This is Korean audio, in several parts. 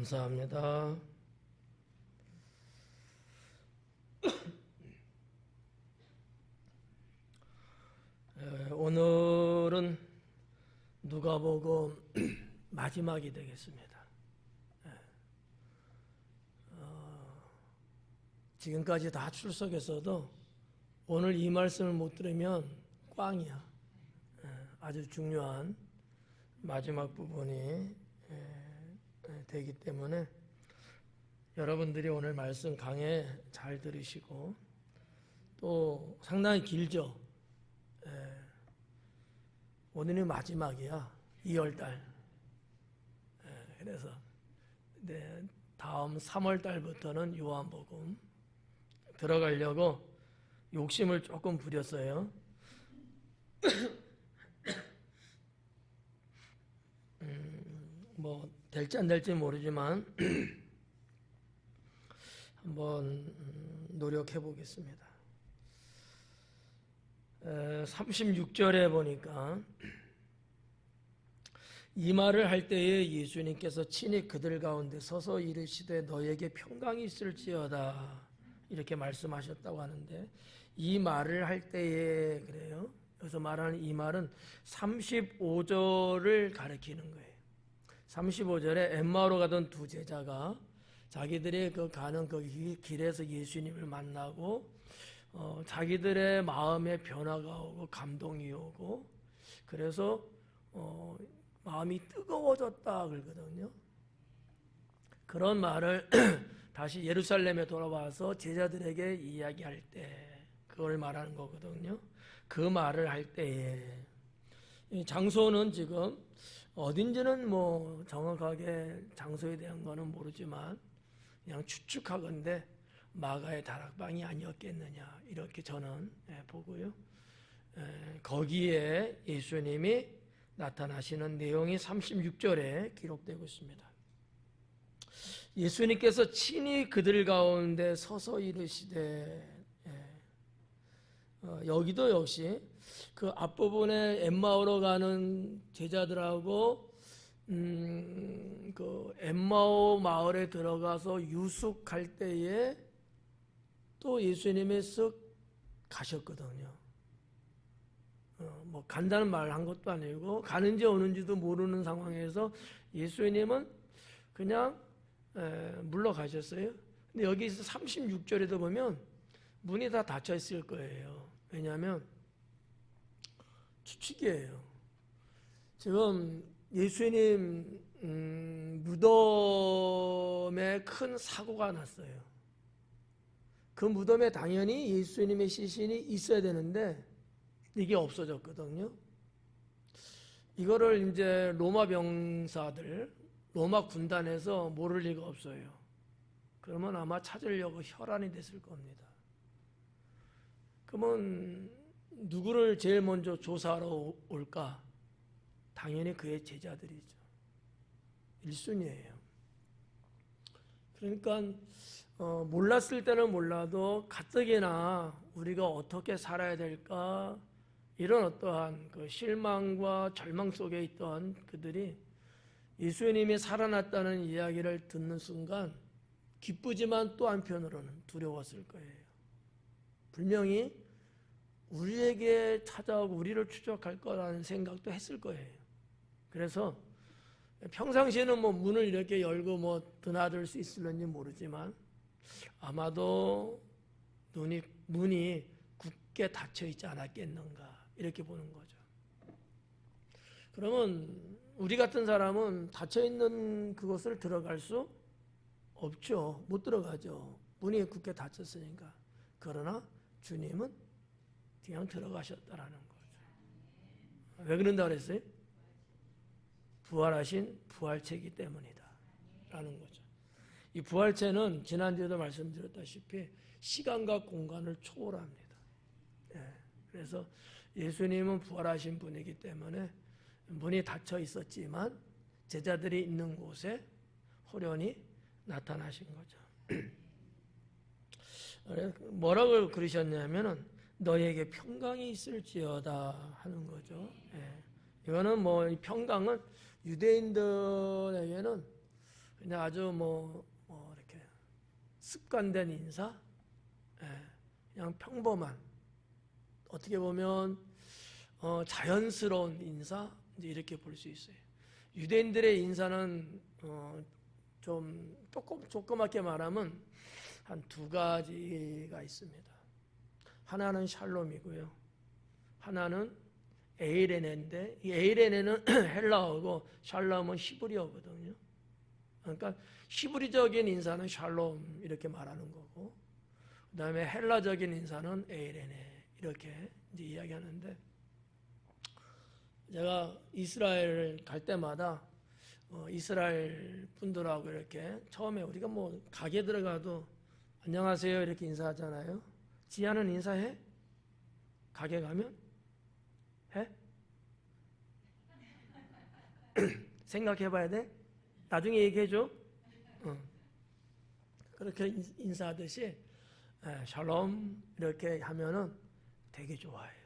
감사합니다. 오늘은 누가복음 마지막이 되겠습니다. 지금까지 다 출석했어도 오늘 이 말씀을 못 들으면 꽝이야. 아주 중요한 마지막 부분이 되기 때문에 여러분들이 오늘 말씀 강해 잘 들으시고, 또 상당히 길죠. 오늘이 마지막이야. 2월달. 그래서 다음 3월달부터는 요한복음 들어가려고 욕심을 조금 부렸어요. 뭐 될지 안 될지 모르지만 한번 노력해 보겠습니다. 36절에 보니까 이 말을 할 때에 예수님께서 친히 그들 가운데 서서 이르시되 너에게 평강이 있을지어다 이렇게 말씀하셨다고 하는데, 이 말을 할 때에 그래요. 여기서 말하는 이 말은 35절을 가리키는 거예요. 35절에 엠마오로 가던 두 제자가 자기들이 가는 길에서 예수님을 만나고 자기들의 마음에 변화가 오고 감동이 오고, 그래서 마음이 뜨거워졌다 그러거든요. 그런 말을 다시 예루살렘에 돌아와서 제자들에게 이야기할 때 그걸 말하는 거거든요. 그 말을 할 때에 장소는 지금 어딘지는 뭐 정확하게 장소에 대한 거는 모르지만 그냥 추측하건대 마가의 다락방이 아니었겠느냐 이렇게 저는 보고요. 거기에 예수님이 나타나시는 내용이 36절에 기록되고 있습니다. 예수님께서 친히 그들 가운데 서서 이르시되, 여기도 역시 그 앞부분에 엠마오로 가는 제자들하고 그 엠마오 마을에 들어가서 유숙할 때에 또 예수님이 쓱 가셨거든요. 뭐 간다는 말 한 것도 아니고 가는지 오는지도 모르는 상황에서 예수님은 그냥 물러가셨어요. 근데 여기서 36절에도 보면 문이 다 닫혀 있을 거예요. 왜냐하면 추측이에요. 지금 예수님 무덤에 큰 사고가 났어요. 그 무덤에 당연히 예수님의 시신이 있어야 되는데 이게 없어졌거든요. 이거를 이제 로마 병사들, 로마 군단에서 모를 리가 없어요. 그러면 아마 찾으려고 혈안이 됐을 겁니다. 그러면 누구를 제일 먼저 조사하러 올까? 당연히 그의 제자들이죠. 1순위예요. 그러니까 몰랐을 때는 몰라도 가뜩이나 우리가 어떻게 살아야 될까, 이런 어떠한 그 실망과 절망 속에 있던 그들이 예수님이 살아났다는 이야기를 듣는 순간 기쁘지만 또 한편으로는 두려웠을 거예요. 분명히 우리에게 찾아오고 우리를 추적할 거라는 생각도 했을 거예요. 그래서 평상시에는 뭐 문을 이렇게 열고 뭐 드나들 수 있을는지 모르지만 아마도 문이 굳게 닫혀 있지 않았겠는가 이렇게 보는 거죠. 그러면 우리 같은 사람은 닫혀 있는 그곳을 들어갈 수 없죠. 못 들어가죠. 문이 굳게 닫혔으니까. 그러나 주님은 그냥 들어가셨다라는 거죠. 왜 그런다 그랬어요? 부활하신 부활체이기 때문이다 라는 거죠. 이 부활체는 지난주에도 말씀드렸다시피 시간과 공간을 초월합니다. 그래서 예수님은 부활하신 분이기 때문에 문이 닫혀 있었지만 제자들이 있는 곳에 호련히 나타나신 거죠. 뭐라고 그러셨냐면은 너에게 평강이 있을지어다 하는 거죠. 이거는 뭐 이 평강은 유대인들에게는 그냥 아주 이렇게 습관된 인사, 그냥 평범한, 어떻게 보면 자연스러운 인사, 이제 이렇게 볼 수 있어요. 유대인들의 인사는 좀 조그맣게 말하면 한 두 가지가 있습니다. 하나는 샬롬이고요. 하나는 에이레네인데, 이 에이레네는 헬라어고 샬롬은 히브리어거든요. 그러니까 히브리적인 인사는 샬롬 이렇게 말하는 거고, 그 다음에 헬라적인 인사는 에이레네 이렇게 이제 이야기하는데, 제가 이스라엘 갈 때마다 이스라엘 분들하고 이렇게 처음에 우리가 가게 들어가도 안녕하세요 이렇게 인사하잖아요. 지하는 인사해? 가게 가면? 해? 생각해봐야 돼? 나중에 얘기해줘. 그렇게 인사하듯이 샬롬 이렇게 하면은 되게 좋아해요.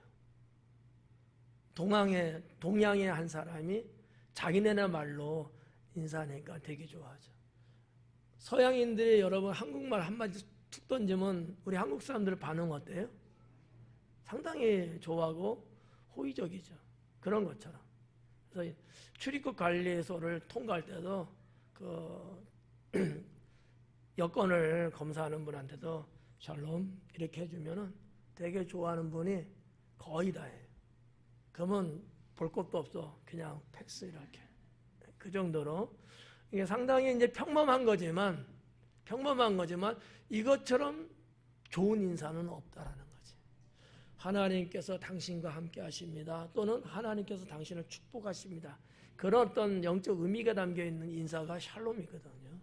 동양의 한 사람이 자기네나 말로 인사하니까 되게 좋아하죠. 서양인들이 여러분 한국말 한마디 툭 던지면 우리 한국 사람들 반응 어때요? 상당히 좋아하고 호의적이죠. 그런 것처럼. 그래서 출입국 관리소를 통과할 때도 여권을 검사하는 분한테도 샬롬 이렇게 해주면은 되게 좋아하는 분이 거의 다예요. 그러면 볼 것도 없어. 그냥 패스 이렇게. 그 정도로 이게 상당히 이제 평범한 거지만 이것처럼 좋은 인사는 없다라는 거지. 하나님께서 당신과 함께 하십니다. 또는 하나님께서 당신을 축복하십니다. 그런 어떤 영적 의미가 담겨 있는 인사가 샬롬이거든요.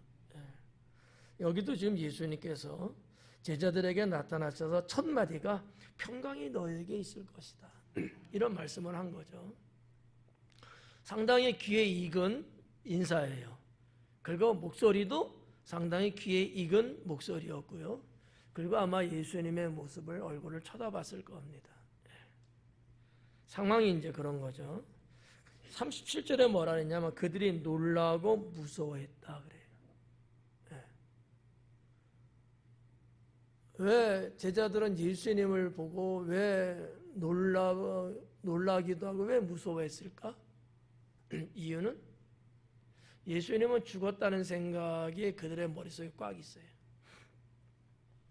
여기도 지금 예수님께서 제자들에게 나타나셔서 첫 마디가 평강이 너에게 있을 것이다. 이런 말씀을 한 거죠. 상당히 귀에 익은 인사예요. 그리고 목소리도 상당히 귀에 익은 목소리였고요. 그리고 아마 예수님의 모습을 얼굴을 쳐다봤을 겁니다. 상황이 이제 그런 거죠. 37절에 뭐라 했냐면 그들이 놀라고 무서워했다 그래요. 왜 제자들은 예수님을 보고 왜 놀라기도 하고 왜 무서워했을까? 이유는 예수님은 죽었다는 생각이 그들의 머릿속에 꽉 있어요.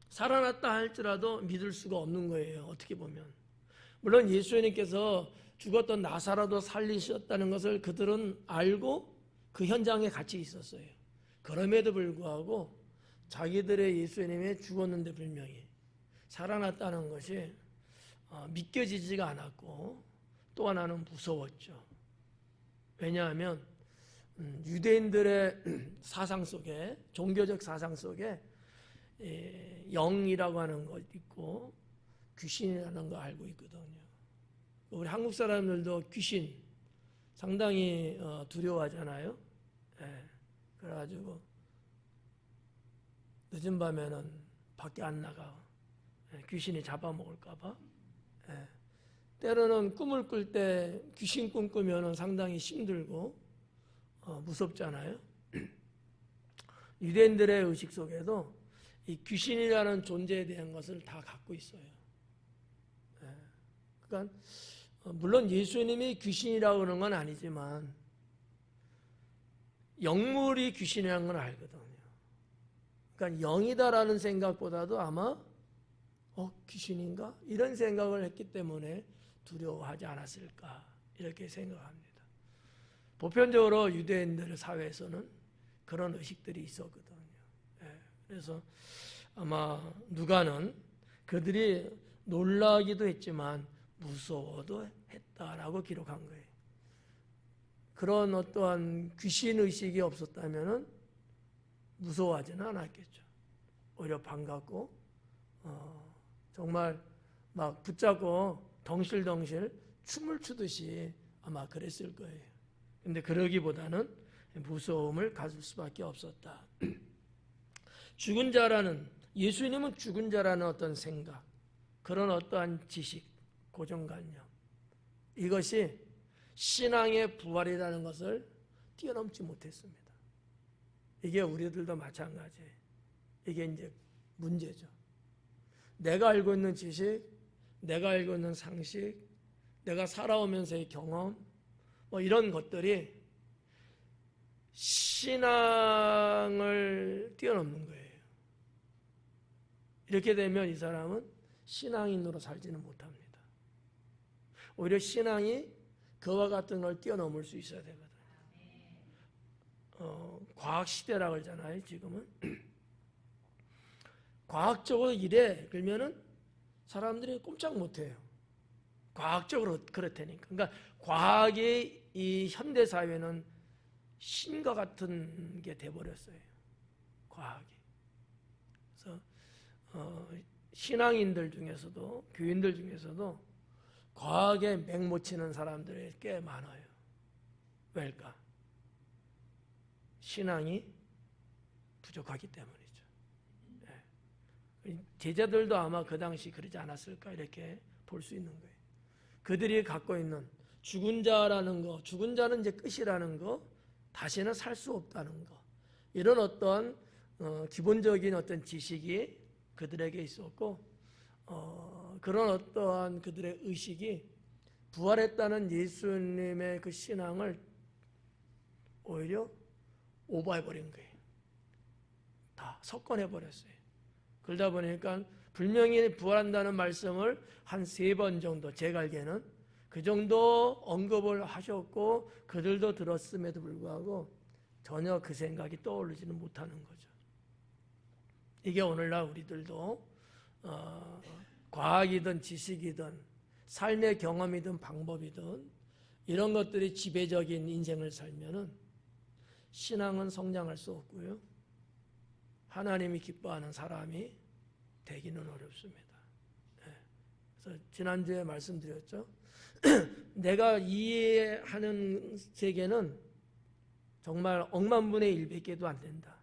살아났다 할지라도 믿을 수가 없는 거예요. 어떻게 보면. 물론 예수님께서 죽었던 나사로도 살리셨다는 것을 그들은 알고 그 현장에 같이 있었어요. 그럼에도 불구하고 자기들의 예수님이 죽었는데 분명히 살아났다는 것이 믿겨지지가 않았고 또 하나는 무서웠죠. 왜냐하면 유대인들의 사상 속에 종교적 사상 속에 영이라고 하는 것 있고 귀신이라는 거 알고 있거든요. 우리 한국 사람들도 귀신 상당히 두려워하잖아요. 그래가지고 늦은 밤에는 밖에 안 나가. 귀신이 잡아먹을까봐. 때로는 꿈을 꿀 때 귀신 꿈 꾸면 상당히 힘들고 무섭잖아요. 유대인들의 의식 속에도 이 귀신이라는 존재에 대한 것을 다 갖고 있어요. 그러니까 물론 예수님이 귀신이라고 그러는 건 아니지만 영물이 귀신이라는 건 알거든요. 그러니까 영이다라는 생각보다도 아마 귀신인가? 이런 생각을 했기 때문에 두려워하지 않았을까 이렇게 생각합니다. 보편적으로 유대인들 사회에서는 그런 의식들이 있었거든요. 그래서 아마 누가는 그들이 놀라기도 했지만 무서워도 했다라고 기록한 거예요. 그런 어떠한 귀신 의식이 없었다면 무서워하지는 않았겠죠. 오히려 반갑고 정말 막 붙잡고 덩실덩실 춤을 추듯이 아마 그랬을 거예요. 근데 그러기보다는 무서움을 가질 수밖에 없었다. 죽은 자라는, 예수님은 죽은 자라는 어떤 생각, 그런 어떠한 지식, 고정관념, 이것이 신앙의 부활이라는 것을 뛰어넘지 못했습니다. 이게 우리들도 마찬가지예요. 이게 이제 문제죠. 내가 알고 있는 지식, 내가 알고 있는 상식, 내가 살아오면서의 경험, 뭐 이런 것들이 신앙을 뛰어넘는 거예요. 이렇게 되면 이 사람은 신앙인으로 살지는 못합니다. 오히려 신앙이 그와 같은 걸 뛰어넘을 수 있어야 되거든요. 과학 시대라고 그러잖아요. 지금은 과학적으로 이래 그러면은 사람들이 꼼짝 못해요. 과학적으로 그렇다니까. 그러니까 과학이 이 현대 사회는 신과 같은 게 돼버렸어요. 과학이. 그래서 신앙인들 중에서도 교인들 중에서도 과학에 맹못 치는 사람들이 꽤 많아요. 왜일까? 신앙이 부족하기 때문이죠. 제자들도 아마 그 당시 그러지 않았을까 이렇게 볼 수 있는 거예요. 그들이 갖고 있는 죽은 자라는 거, 죽은 자는 이제 끝이라는 거, 다시는 살 수 없다는 거, 이런 어떤 기본적인 어떤 지식이 그들에게 있었고, 그런 어떠한 그들의 의식이 부활했다는 예수님의 그 신앙을 오히려 오버해버린 거예요. 다 섞어내버렸어요. 그러다 보니까 분명히 부활한다는 말씀을 한 3번 정도, 제가 알기에는 그 정도 언급을 하셨고 그들도 들었음에도 불구하고 전혀 그 생각이 떠오르지는 못하는 거죠. 이게 오늘날 우리들도 과학이든 지식이든 삶의 경험이든 방법이든 이런 것들이 지배적인 인생을 살면은 신앙은 성장할 수 없고요. 하나님이 기뻐하는 사람이 되기는 어렵습니다. 그래서 지난주에 말씀드렸죠. 내가 이해하는 세계는 정말 억만분의 1밖에도 안 된다.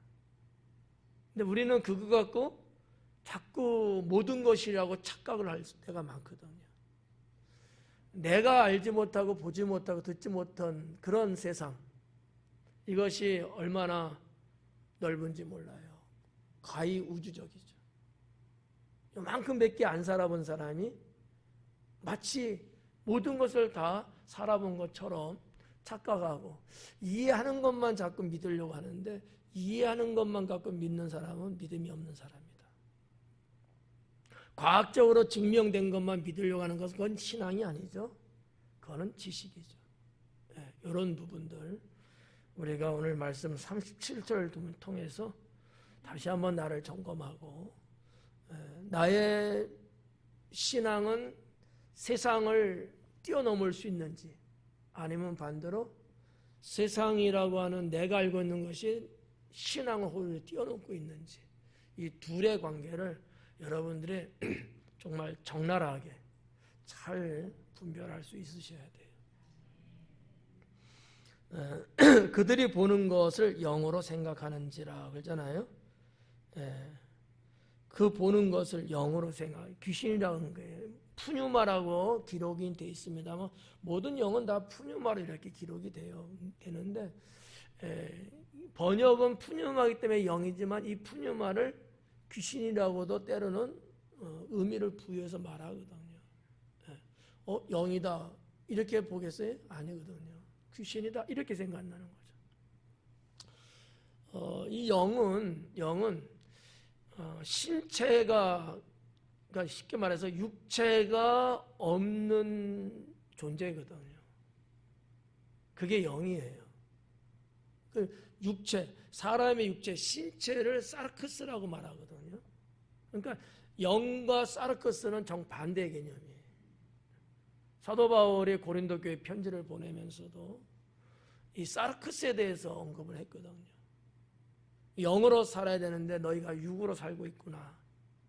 근데 우리는 그거 갖고 자꾸 모든 것이라고 착각을 할 때가 많거든요. 내가 알지 못하고 보지 못하고 듣지 못한 그런 세상, 이것이 얼마나 넓은지 몰라요. 가히 우주적이죠. 요만큼밖에 안 살아본 사람이 마치 모든 것을 다 살아본 것처럼 착각하고 이해하는 것만 자꾸 믿으려고 하는데, 이해하는 것만 갖고 믿는 사람은 믿음이 없는 사람이다. 과학적으로 증명된 것만 믿으려고 하는 것은 그건 신앙이 아니죠. 그거는 지식이죠. 이런 부분들 우리가 오늘 말씀 37절을 통해서 다시 한번 나를 점검하고, 나의 신앙은 세상을 뛰어넘을 수 있는지, 아니면 반대로 세상이라고 하는 내가 알고 있는 것이 신앙을 오히려 뛰어넘고 있는지, 이 둘의 관계를 여러분들이 정말 적나라하게 잘 분별할 수 있으셔야 돼요. 그들이 보는 것을 영으로 생각하는지라 그러잖아요. 그 보는 것을 영으로 귀신이라는 거예요. 푸뉴마라고 기록이 되어 있습니다만 모든 영은 다 푸뉴마로 이렇게 기록이 되는데, 번역은 푸뉴마이기 때문에 영이지만 이 푸뉴마를 귀신이라고도 때로는 의미를 부여해서 말하거든요. 영이다 이렇게 보겠어요? 아니거든요. 귀신이다 이렇게 생각한다는 거죠. 이 영은 신체가, 그러니까 쉽게 말해서 육체가 없는 존재거든요. 그게 영이에요. 그 육체, 사람의 육체, 신체를 사르크스라고 말하거든요. 그러니까 영과 사르크스는 정반대의 개념이에요. 사도 바울이 고린도 교회 편지를 보내면서도 이 사르크스에 대해서 언급을 했거든요. 영으로 살아야 되는데 너희가 육으로 살고 있구나.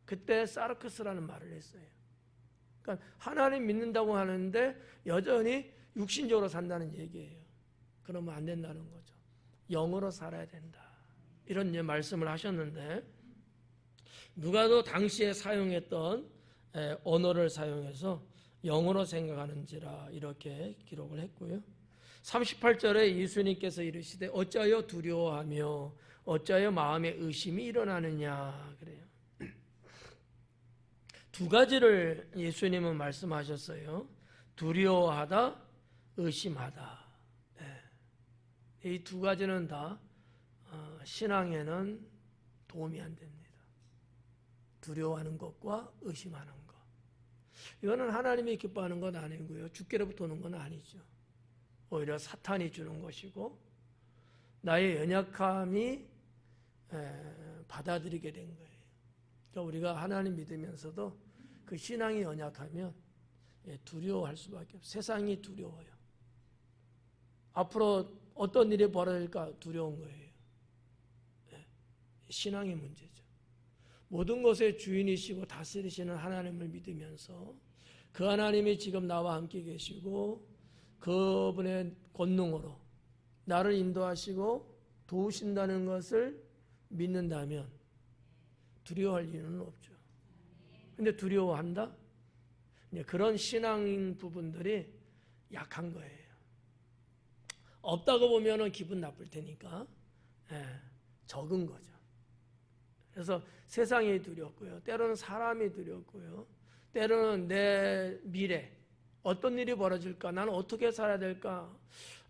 그때 사르크스라는 말을 했어요. 그러니까 하나님 믿는다고 하는데 여전히 육신적으로 산다는 얘기예요. 그러면 안 된다는 거죠. 영으로 살아야 된다. 이런 말씀을 하셨는데, 누가도 당시에 사용했던 언어를 사용해서 영으로 생각하는지라 이렇게 기록을 했고요. 38절에 예수님께서 이르시되 어찌하여 두려워하며 어찌하여 마음에 의심이 일어나느냐 그래요. 두 가지를 예수님은 말씀하셨어요. 두려워하다, 의심하다. 이 두 가지는 다 신앙에는 도움이 안 됩니다. 두려워하는 것과 의심하는 것. 이거는 하나님이 기뻐하는 건 아니고요. 주께로부터 오는 건 아니죠. 오히려 사탄이 주는 것이고 나의 연약함이 받아들이게 된 거예요. 그러니까 우리가 하나님 믿으면서도 그 신앙이 연약하면 두려워할 수밖에 없어요. 세상이 두려워요. 앞으로 어떤 일이 벌어질까 두려운 거예요. 신앙의 문제죠. 모든 것의 주인이시고 다스리시는 하나님을 믿으면서 그 하나님이 지금 나와 함께 계시고 그분의 권능으로 나를 인도하시고 도우신다는 것을 믿는다면 두려워할 이유는 없죠. 근데 두려워한다? 그런 신앙 부분들이 약한 거예요. 없다고 보면은 기분 나쁠 테니까 적은 거죠. 그래서 세상이 두렵고요. 때로는 사람이 두렵고요. 때로는 내 미래, 어떤 일이 벌어질까? 나는 어떻게 살아야 될까?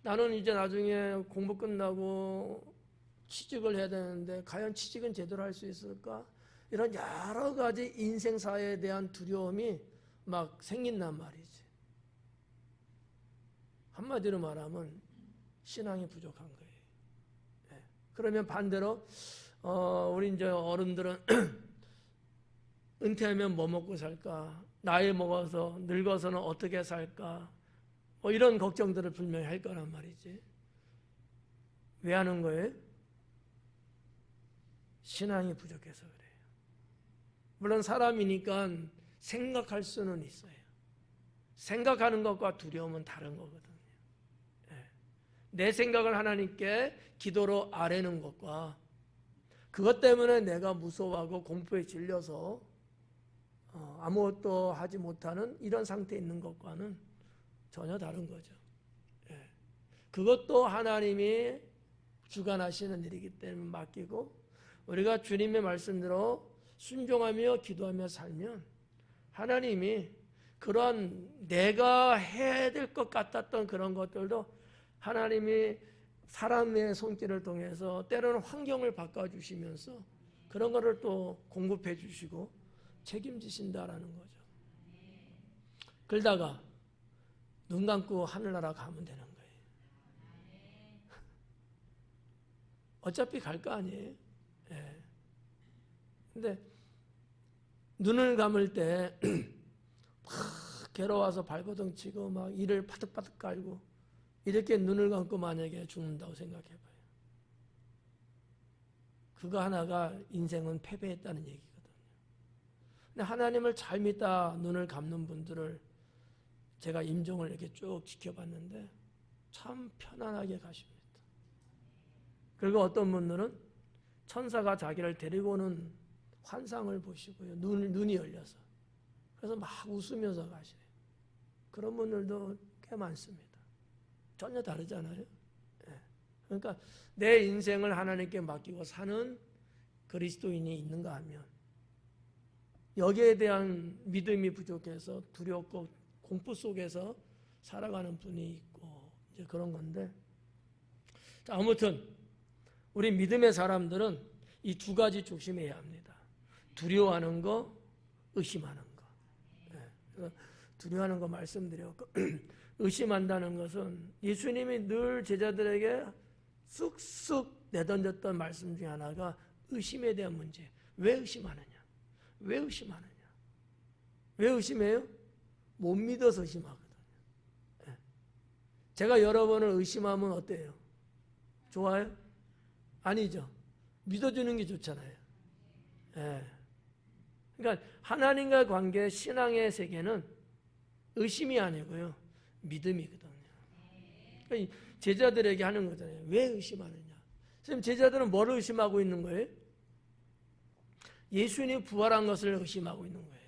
나는 이제 나중에 공부 끝나고 취직을 해야 되는데 과연 취직은 제대로 할 수 있을까? 이런 여러 가지 인생사에 대한 두려움이 막 생긴단 말이지. 한마디로 말하면 신앙이 부족한 거예요. 그러면 반대로 우리 이제 어른들은 은퇴하면 뭐 먹고 살까? 나이 먹어서 늙어서는 어떻게 살까? 뭐 이런 걱정들을 분명히 할 거란 말이지. 왜 하는 거예요? 신앙이 부족해서 그래요. 물론 사람이니까 생각할 수는 있어요. 생각하는 것과 두려움은 다른 거거든요. 내 생각을 하나님께 기도로 아뢰는 것과 그것 때문에 내가 무서워하고 공포에 질려서 아무것도 하지 못하는 이런 상태에 있는 것과는 전혀 다른 거죠. 그것도 하나님이 주관하시는 일이기 때문에 맡기고 우리가 주님의 말씀대로 순종하며 기도하며 살면 하나님이 그러한 내가 해야 될 것 같았던 그런 것들도 하나님이 사람의 손길을 통해서 때로는 환경을 바꿔주시면서 그런 거를 또 공급해 주시고 책임지신다라는 거죠. 그러다가 눈 감고 하늘나라 가면 되는 거예요. 어차피 갈 거 아니에요. 근데 눈을 감을 때 막 괴로워서 발버둥 치고 막 이를 파득파득 깔고 이렇게 눈을 감고 만약에 죽는다고 생각해봐요. 그거 하나가 인생은 패배했다는 얘기거든요. 근데 하나님을 잘 믿다 눈을 감는 분들을 제가 임종을 이렇게 쭉 지켜봤는데 참 편안하게 가십니다. 그리고 어떤 분들은 천사가 자기를 데리고 오는 환상을 보시고요. 눈이 열려서. 그래서 막 웃으면서 가셔요. 그런 분들도 꽤 많습니다. 전혀 다르잖아요. 그러니까 내 인생을 하나님께 맡기고 사는 그리스도인이 있는가 하면 여기에 대한 믿음이 부족해서 두렵고 공포 속에서 살아가는 분이 있고 이제 그런 건데 자, 아무튼 우리 믿음의 사람들은 이 두 가지 조심해야 합니다. 두려워하는 거, 의심하는 거. 그래서 두려워하는 거 말씀드렸고 의심한다는 것은 예수님이 늘 제자들에게 쑥쑥 내던졌던 말씀 중에 하나가 의심에 대한 문제. 왜 의심하느냐? 왜 의심하느냐? 왜 의심해요? 못 믿어서 의심하거든요. 제가 여러분을 의심하면 어때요? 좋아요? 아니죠. 믿어주는 게 좋잖아요. 그러니까 하나님과 관계, 신앙의 세계는 의심이 아니고요. 믿음이거든요. 그러니까 제자들에게 하는 거잖아요. 왜 의심하느냐? 선생님, 제자들은 뭐를 의심하고 있는 거예요? 예수님이 부활한 것을 의심하고 있는 거예요.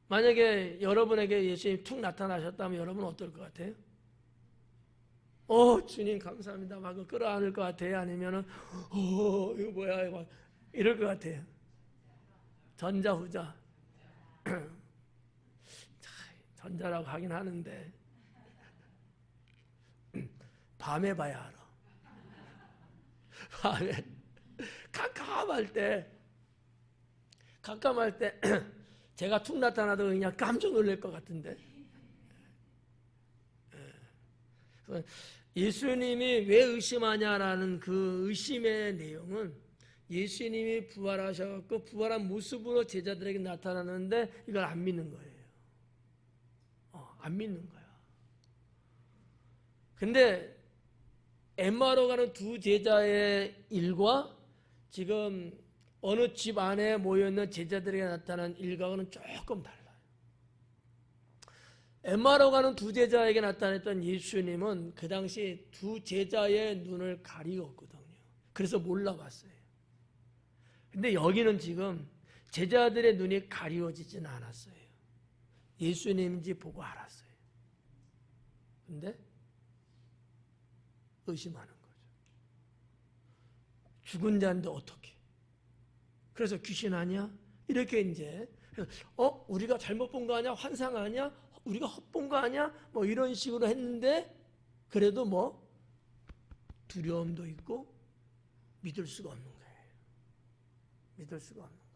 만약에 여러분에게 예수님이 툭 나타나셨다면 여러분은 어떨 것 같아요? 주님 감사합니다. 막 끌어안을 것 같아요. 아니면은 이거 뭐야 막 이럴 것 같아요. 전자 후자. 전자라고 하긴 하는데 밤에 봐야 알아. 밤에 깜깜할 때 제가 툭 나타나도 그냥 깜짝 놀랄 것 같은데. 예수님이 왜 의심하냐라는 그 의심의 내용은 예수님이 부활하셔서 부활한 모습으로 제자들에게 나타나는데 이걸 안 믿는 거예요. 안 믿는 거야. 근데 엠마오로 가는 두 제자의 일과 지금 어느 집 안에 모여있는 제자들에게 나타난 일과는 조금 달라요. 엠마오로 가는 두 제자에게 나타났던 예수님은 그 당시 두 제자의 눈을 가리웠거든요. 그래서 몰라봤어요. 근데 여기는 지금 제자들의 눈이 가리워지지는 않았어요. 예수님인지 보고 알았어요. 근데 의심하는 거죠. 죽은 자인데 어떻게? 그래서 귀신 아니야? 이렇게 이제 우리가 잘못 본 거 아니야? 환상 아니야? 우리가 헛본 거 아니야? 뭐 이런 식으로 했는데 그래도 뭐 두려움도 있고 믿을 수가 없는 거예요. 믿을 수가 없는 거예요.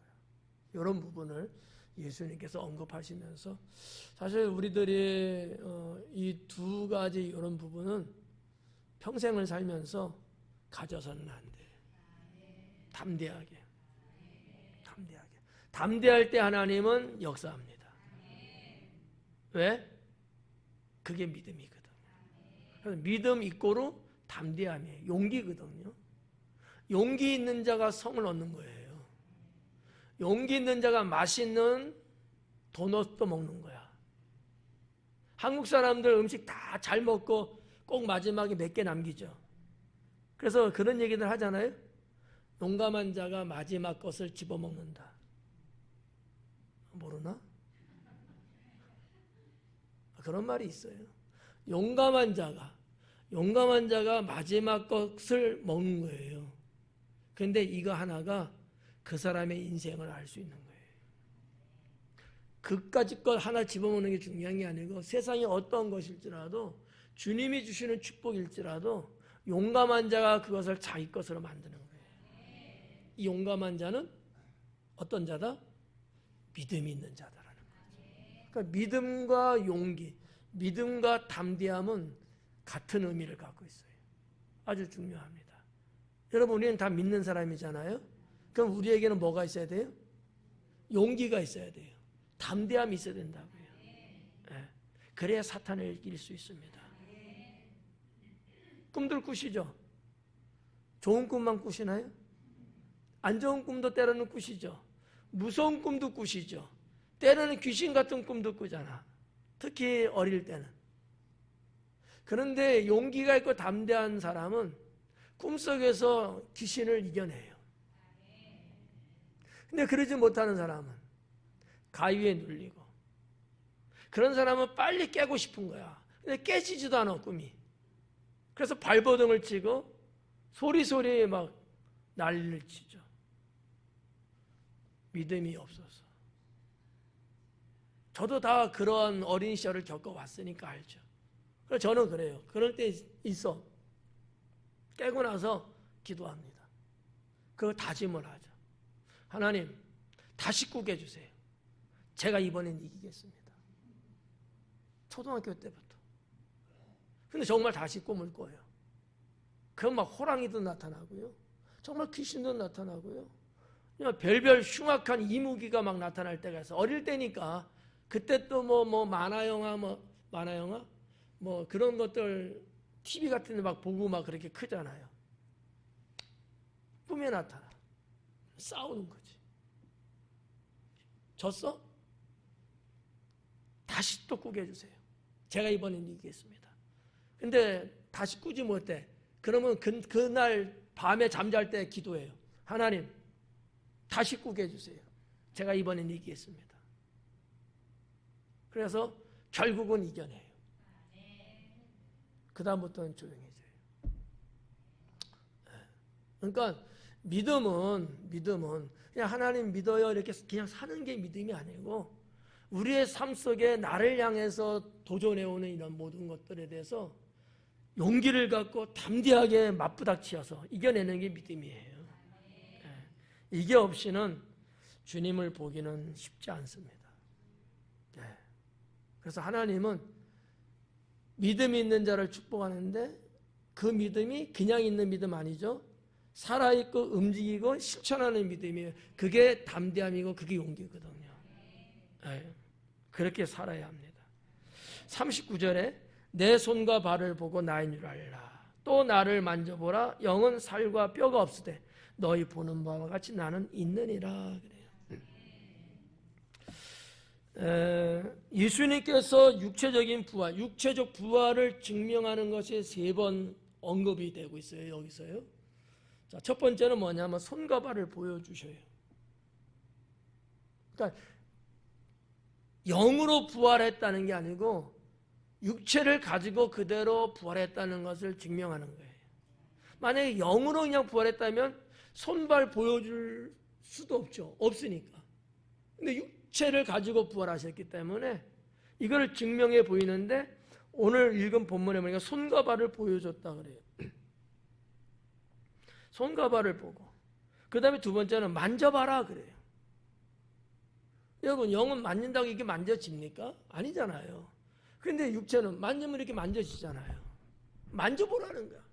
이런 부분을 예수님께서 언급하시면서 사실 우리들이 이 두 가지 이런 부분은 평생을 살면서 가져서는 안 돼. 담대하게. 담대할 때 하나님은 역사합니다. 왜? 그게 믿음이거든. 그래서 믿음 이꼬로 담대함이에요. 용기거든요. 용기 있는 자가 성을 얻는 거예요. 용기 있는 자가 맛있는 도넛도 먹는 거야. 한국 사람들 음식 다 잘 먹고 꼭 마지막에 몇 개 남기죠. 그래서 그런 얘기들 하잖아요. 용감한 자가 마지막 것을 집어먹는다. 모르나? 그런 말이 있어요. 용감한 자가 마지막 것을 먹는 거예요. 그런데 이거 하나가 그 사람의 인생을 알 수 있는 거예요. 그까짓 것 하나 집어먹는 게 중요한 게 아니고 세상이 어떤 것일지라도 주님이 주시는 축복일지라도 용감한 자가 그것을 자기 것으로 만드는 거예요. 이 용감한 자는 어떤 자다? 믿음이 있는 자다라는 거죠. 그러니까 믿음과 용기, 믿음과 담대함은 같은 의미를 갖고 있어요. 아주 중요합니다. 여러분 우리는 다 믿는 사람이잖아요. 그럼 우리에게는 뭐가 있어야 돼요? 용기가 있어야 돼요. 담대함이 있어야 된다고요. 네. 그래야 사탄을 이길 수 있습니다. 꿈들 꾸시죠? 좋은 꿈만 꾸시나요? 안 좋은 꿈도 때로는 꾸시죠. 무서운 꿈도 꾸시죠. 때로는 귀신 같은 꿈도 꾸잖아. 특히 어릴 때는. 그런데 용기가 있고 담대한 사람은 꿈속에서 귀신을 이겨내요. 근데 그러지 못하는 사람은 가위에 눌리고 그런 사람은 빨리 깨고 싶은 거야. 근데 깨지지도 않아 꿈이. 그래서 발버둥을 치고 소리소리 막 난리를 치죠. 믿음이 없어서. 저도 다 그러한 어린 시절을 겪어왔으니까 알죠. 그래서 저는 그래요. 그럴 때 있어. 깨고 나서 기도합니다. 그거 다짐을 하죠. 하나님, 다시 꾸게 해주세요. 제가 이번엔 이기겠습니다. 초등학교 때부터. 근데 정말 다시 꿈을 꿔요. 그럼 막 호랑이도 나타나고요. 정말 귀신도 나타나고요. 별별 흉악한 이무기가 막 나타날 때가 있어. 어릴 때니까 그때 또 뭐 만화영화 뭐 그런 것들 TV 같은 데 막 보고 막 그렇게 크잖아요. 꿈에 나타나. 싸우는 거지. 졌어? 다시 또 꾸게 해주세요. 제가 이번엔 이기겠습니다. 근데 다시 꾸지 못해. 그러면 그날 밤에 잠잘 때 기도해요. 하나님, 다시 꾸게 해주세요. 제가 이번엔 이기겠습니다. 그래서 결국은 이겨내요. 그 다음부터는 조용해져요. 그러니까 믿음은 그냥 하나님 믿어요 이렇게 그냥 사는 게 믿음이 아니고 우리의 삶 속에 나를 향해서 도전해오는 이런 모든 것들에 대해서 용기를 갖고 담대하게 맞부닥치어서 이겨내는 게 믿음이에요. 이게 없이는 주님을 보기는 쉽지 않습니다. 그래서 하나님은 믿음이 있는 자를 축복하는데 그 믿음이 그냥 있는 믿음 아니죠. 살아있고 움직이고 실천하는 믿음이에요. 그게 담대함이고 그게 용기거든요. 그렇게 살아야 합니다. 39절에 내 손과 발을 보고 나인 줄 알라. 또 나를 만져보라. 영은 살과 뼈가 없으되 너희 보는 바와 같이 나는 있느니라. 그래요. 예수님께서 육체적인 부활, 육체적 부활을 증명하는 것이 3번 언급이 되고 있어요. 여기서요. 자, 첫 번째는 뭐냐면 손과 발을 보여주셔요. 그러니까 영으로 부활했다는 게 아니고 육체를 가지고 그대로 부활했다는 것을 증명하는 거예요. 만약에 영으로 그냥 부활했다면 손발 보여줄 수도 없죠. 없으니까. 근데 육체를 가지고 부활하셨기 때문에 이걸 증명해 보이는데 오늘 읽은 본문에 보니까 손과 발을 보여줬다 그래요. 손과 발을 보고 그 다음에 두 번째는 만져봐라 그래요. 여러분 영은 만진다고 이게 만져집니까? 아니잖아요. 근데 육체는 만지면 이렇게 만져지잖아요. 만져보라는 거야.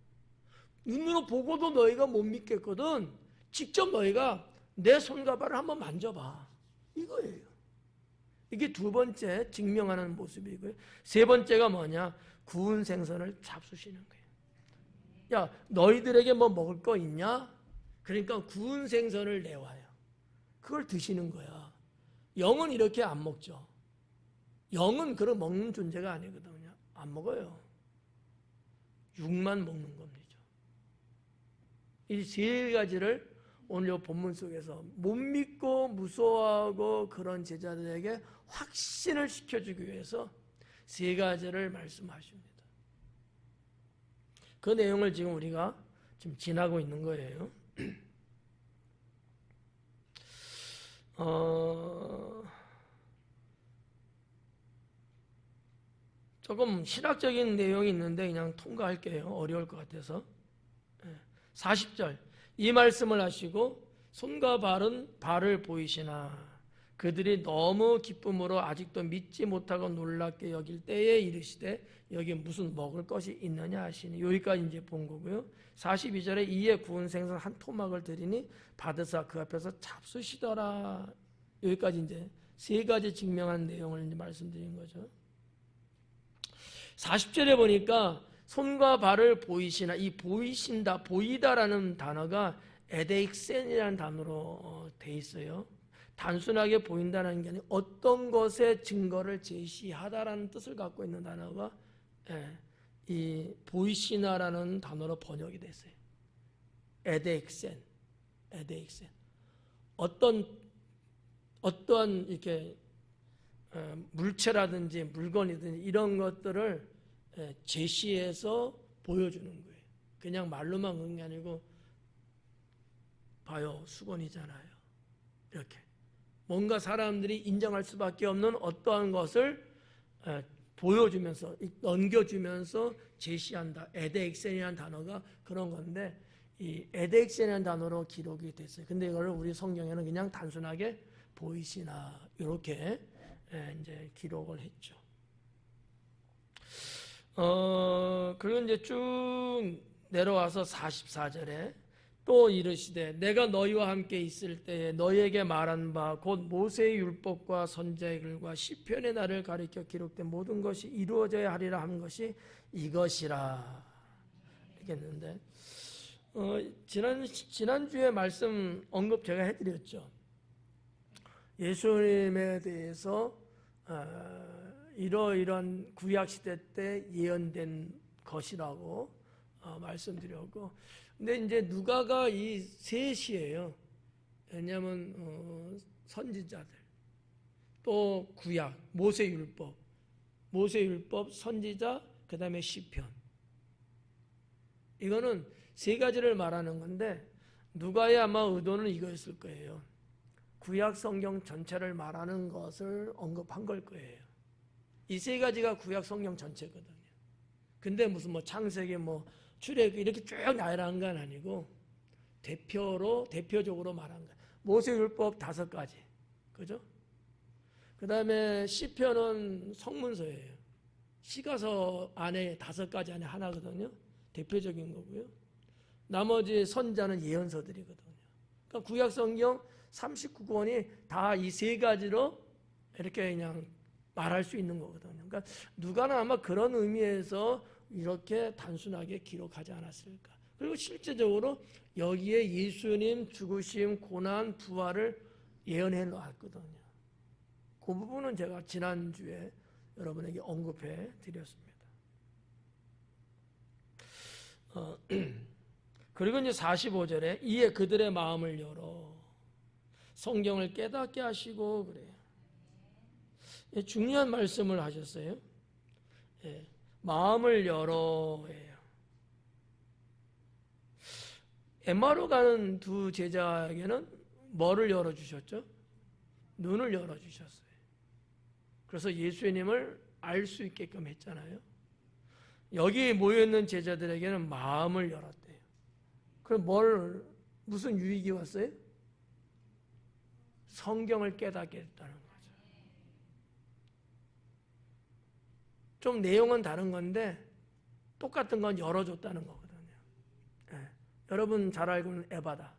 눈으로 보고도 너희가 못 믿겠거든. 직접 너희가 내 손과 발을 한번 만져봐. 이거예요. 이게 두 번째 증명하는 모습이고요. 세 번째가 뭐냐? 구운 생선을 잡수시는 거예요. 야, 너희들에게 뭐 먹을 거 있냐? 그러니까 구운 생선을 내와요. 그걸 드시는 거야. 영은 이렇게 안 먹죠. 영은 그런 먹는 존재가 아니거든요. 안 먹어요. 육만 먹는 겁니다. 이 3가지를 오늘 이 본문 속에서 못 믿고 무서워하고 그런 제자들에게 확신을 시켜주기 위해서 3가지를 말씀하십니다. 그 내용을 지금 우리가 지금 지나고 있는 거예요. 조금 신학적인 내용이 있는데 그냥 통과할게요. 어려울 것 같아서. 40절 이 말씀을 하시고 손과 발을 보이시나 그들이 너무 기쁨으로 아직도 믿지 못하고 놀랍게 여길 때에 이르시되 여기 무슨 먹을 것이 있느냐 하시니 여기까지 이제 본 거고요. 42절에 이에 구운 생선 한 토막을 드리니 받으사 그 앞에서 잡수시더라. 여기까지 이제 3가지 증명한 내용을 이제 말씀드린 거죠. 40절에 보니까 손과 발을 보이시나 이 보이신다, 보이다라는 단어가 에데익센이라는 단어로 돼 있어요. 단순하게 보인다는 게 아니라 어떤 것의 증거를 제시하다라는 뜻을 갖고 있는 단어가 이 보이시나라는 단어로 번역이 됐어요. 에데익센. 어떠한 이렇게 물체라든지 물건이든지 이런 것들을 제시해서 보여주는 거예요. 그냥 말로만 그런 게 아니고 봐요, 수건이잖아요. 이렇게 뭔가 사람들이 인정할 수밖에 없는 어떠한 것을 보여주면서 넘겨주면서 제시한다. 에데익센이라는 단어가 그런 건데 이 에데익센이라는 단어로 기록이 됐어요. 근데 이거를 우리 성경에는 그냥 단순하게 보이시나 이렇게 이제 기록을 했죠. 그리고 이제 쭉 내려와서 44절에 또 이르시되 내가 너희와 함께 있을 때에 너희에게 말한 바 곧 모세의 율법과 선지자의 글과 시편의 날을 가리켜 기록된 모든 것이 이루어져야 하리라 한 것이 이것이라 이렇게 했는데 지난주에 말씀 언급 제가 해드렸죠. 예수님에 대해서 이러이러한 구약시대 때 예언된 것이라고 말씀드렸고 근데 이제 누가가 이 셋이에요. 왜냐하면 선지자들 또 구약 모세율법 선지자 그 다음에 시편 이거는 세 가지를 말하는 건데 누가의 아마 의도는 이거였을 거예요. 구약 성경 전체를 말하는 것을 언급한 걸 거예요. 이 세 가지가 구약 성경 전체거든요. 근데 무슨 뭐 창세기 뭐 출애굽 이렇게 쭉 나열한 건 아니고 대표적으로 말한 거예요. 모세율법 5가지. 그죠? 그 다음에 시편은 성문서예요. 시가서 안에 5가지 안에 하나거든요. 대표적인 거고요. 나머지 선자는 예언서들이거든요. 그러니까 구약 성경 39권이 다 이 세 가지로 이렇게 그냥 말할 수 있는 거거든요. 그러니까 누가는 아마 그런 의미에서 이렇게 단순하게 기록하지 않았을까. 그리고 실제적으로 여기에 예수님 죽으심, 고난, 부활을 예언해 놨거든요. 그 부분은 제가 지난주에 여러분에게 언급해 드렸습니다. 그리고 이제 45절에 이에 그들의 마음을 열어 성경을 깨닫게 하시고 그래요. 중요한 말씀을 하셨어요. 예, 마음을 열어 예요. 엠마오 가는 두 제자에게는 뭐를 열어주셨죠? 눈을 열어주셨어요. 그래서 예수님을 알 수 있게끔 했잖아요. 여기 모여있는 제자들에게는 마음을 열었대요. 그럼 무슨 유익이 왔어요? 성경을 깨닫게 했다는 거죠. 좀 내용은 다른 건데 똑같은 건 열어줬다는 거거든요. 예. 여러분 잘 알고 있는 에바다.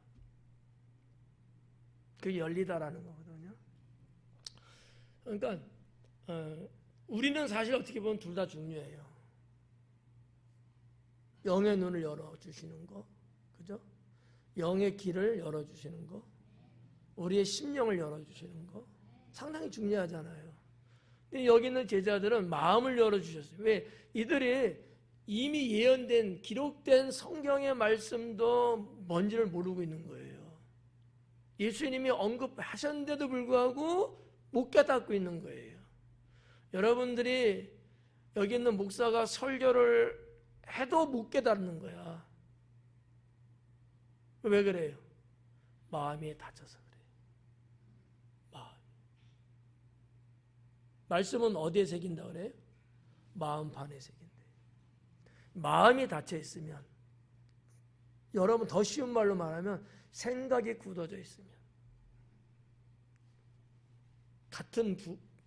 그게 열리다라는 거거든요. 그러니까 우리는 사실 어떻게 보면 둘 다 중요해요. 영의 눈을 열어주시는 거, 그죠? 영의 길을 열어주시는 거, 우리의 심령을 열어주시는 거 상당히 중요하잖아요. 근데 여기 있는 제자들은 마음을 열어주셨어요. 왜? 이들이 이미 예언된 기록된 성경의 말씀도 뭔지를 모르고 있는 거예요. 예수님이 언급하셨는데도 불구하고 못 깨닫고 있는 거예요. 여러분들이 여기 있는 목사가 설교를 해도 못 깨닫는 거야. 왜 그래요? 마음이 다쳐서 그래요. 말씀은 어디에 새긴다 그래요? 마음판에 새긴다. 마음이 닫혀 있으면, 여러분 더 쉬운 말로 말하면 생각이 굳어져 있으면, 같은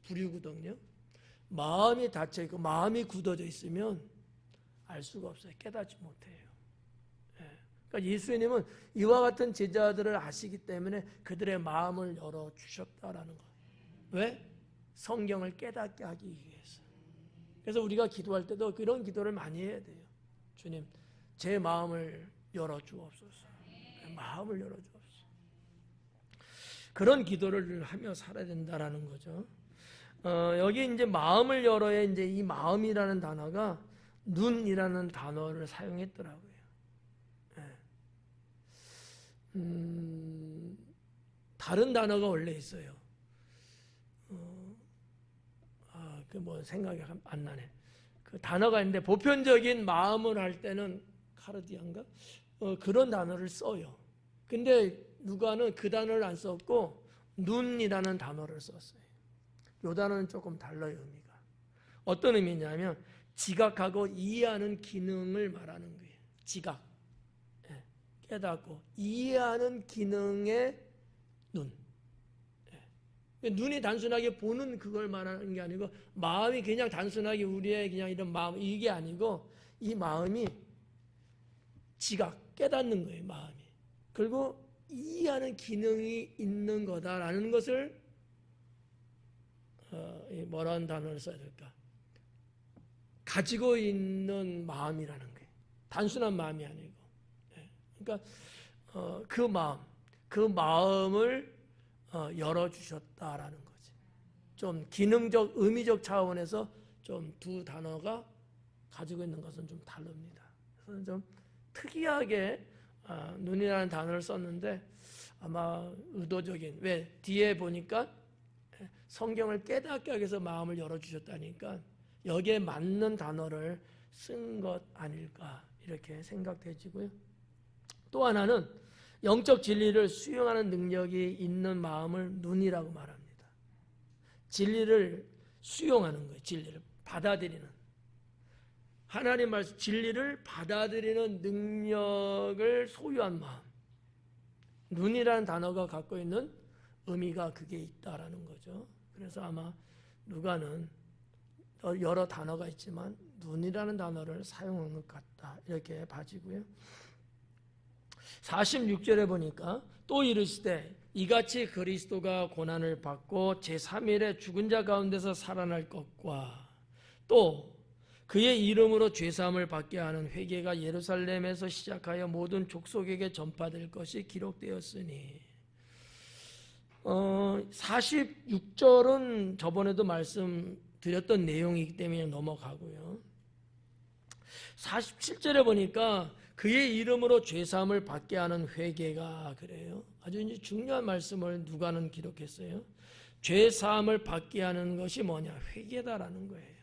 부류거든요. 마음이 닫혀 있고 마음이 굳어져 있으면 알 수가 없어요. 깨닫지 못해요. 그러니까 예수님은 이와 같은 제자들을 아시기 때문에 그들의 마음을 열어주셨다라는 거예요. 왜? 성경을 깨닫게 하기 위해서. 그래서 우리가 기도할 때도 그런 기도를 많이 해야 돼요. 주님, 제 마음을 열어주옵소서. 마음을 열어주옵소서. 그런 기도를 하며 살아야 된다라는 거죠. 여기 이제 마음을 열어야 이제 이 마음이라는 단어가 눈이라는 단어를 사용했더라고요. 다른 단어가 원래 있어요. 그 뭐 생각이 안 나네. 그 단어가 있는데 보편적인 마음을 할 때는 카르디안가 그런 단어를 써요. 근데 누가는 그 단어를 안 썼고 눈이라는 단어를 썼어요. 이 단어는 조금 달라요, 의미가. 어떤 의미냐면 지각하고 이해하는 기능을 말하는 거예요. 지각, 깨닫고 이해하는 기능의 눈. 눈이 단순하게 보는 그걸 말하는 게 아니고 마음이 그냥 단순하게 우리의 그냥 이런 마음 이게 아니고 이 마음이 지각, 깨닫는 거예요, 마음이. 그리고 이해하는 기능이 있는 거다라는 것을 뭐라는 단어를 써야 될까? 가지고 있는 마음이라는 거예요. 단순한 마음이 아니고. 그러니까 그 마음을 열어주셨다라는 거지. 좀 기능적, 의미적 차원에서 좀 두 단어가 가지고 있는 것은 좀 다릅니다. 그래서 좀 특이하게 눈이라는 단어를 썼는데 아마 의도적인, 왜? 뒤에 보니까 성경을 깨닫게 하기 위해서 마음을 열어주셨다니까 여기에 맞는 단어를 쓴 것 아닐까 이렇게 생각되지고요. 또 하나는 영적 진리를 수용하는 능력이 있는 마음을 눈이라고 말합니다. 진리를 수용하는 거예요. 진리를 받아들이는. 하나님 말씀 진리를 받아들이는 능력을 소유한 마음. 눈이라는 단어가 갖고 있는 의미가 그게 있다라는 거죠. 그래서 아마 누가는 여러 단어가 있지만 눈이라는 단어를 사용한 것 같다 이렇게 봐지고요. 46절에 보니까 또 이르시되 이같이 그리스도가 고난을 받고 제3일에 죽은 자 가운데서 살아날 것과 또 그의 이름으로 죄사함을 받게 하는 회개가 예루살렘에서 시작하여 모든 족속에게 전파될 것이 기록되었으니 46절은 저번에도 말씀드렸던 내용이기 때문에 넘어가고요. 47절에 보니까 그의 이름으로 죄사함을 받게 하는 회개가 그래요. 아주 이제 중요한 말씀을 누가는 기록했어요. 죄사함을 받게 하는 것이 뭐냐? 회개다라는 거예요.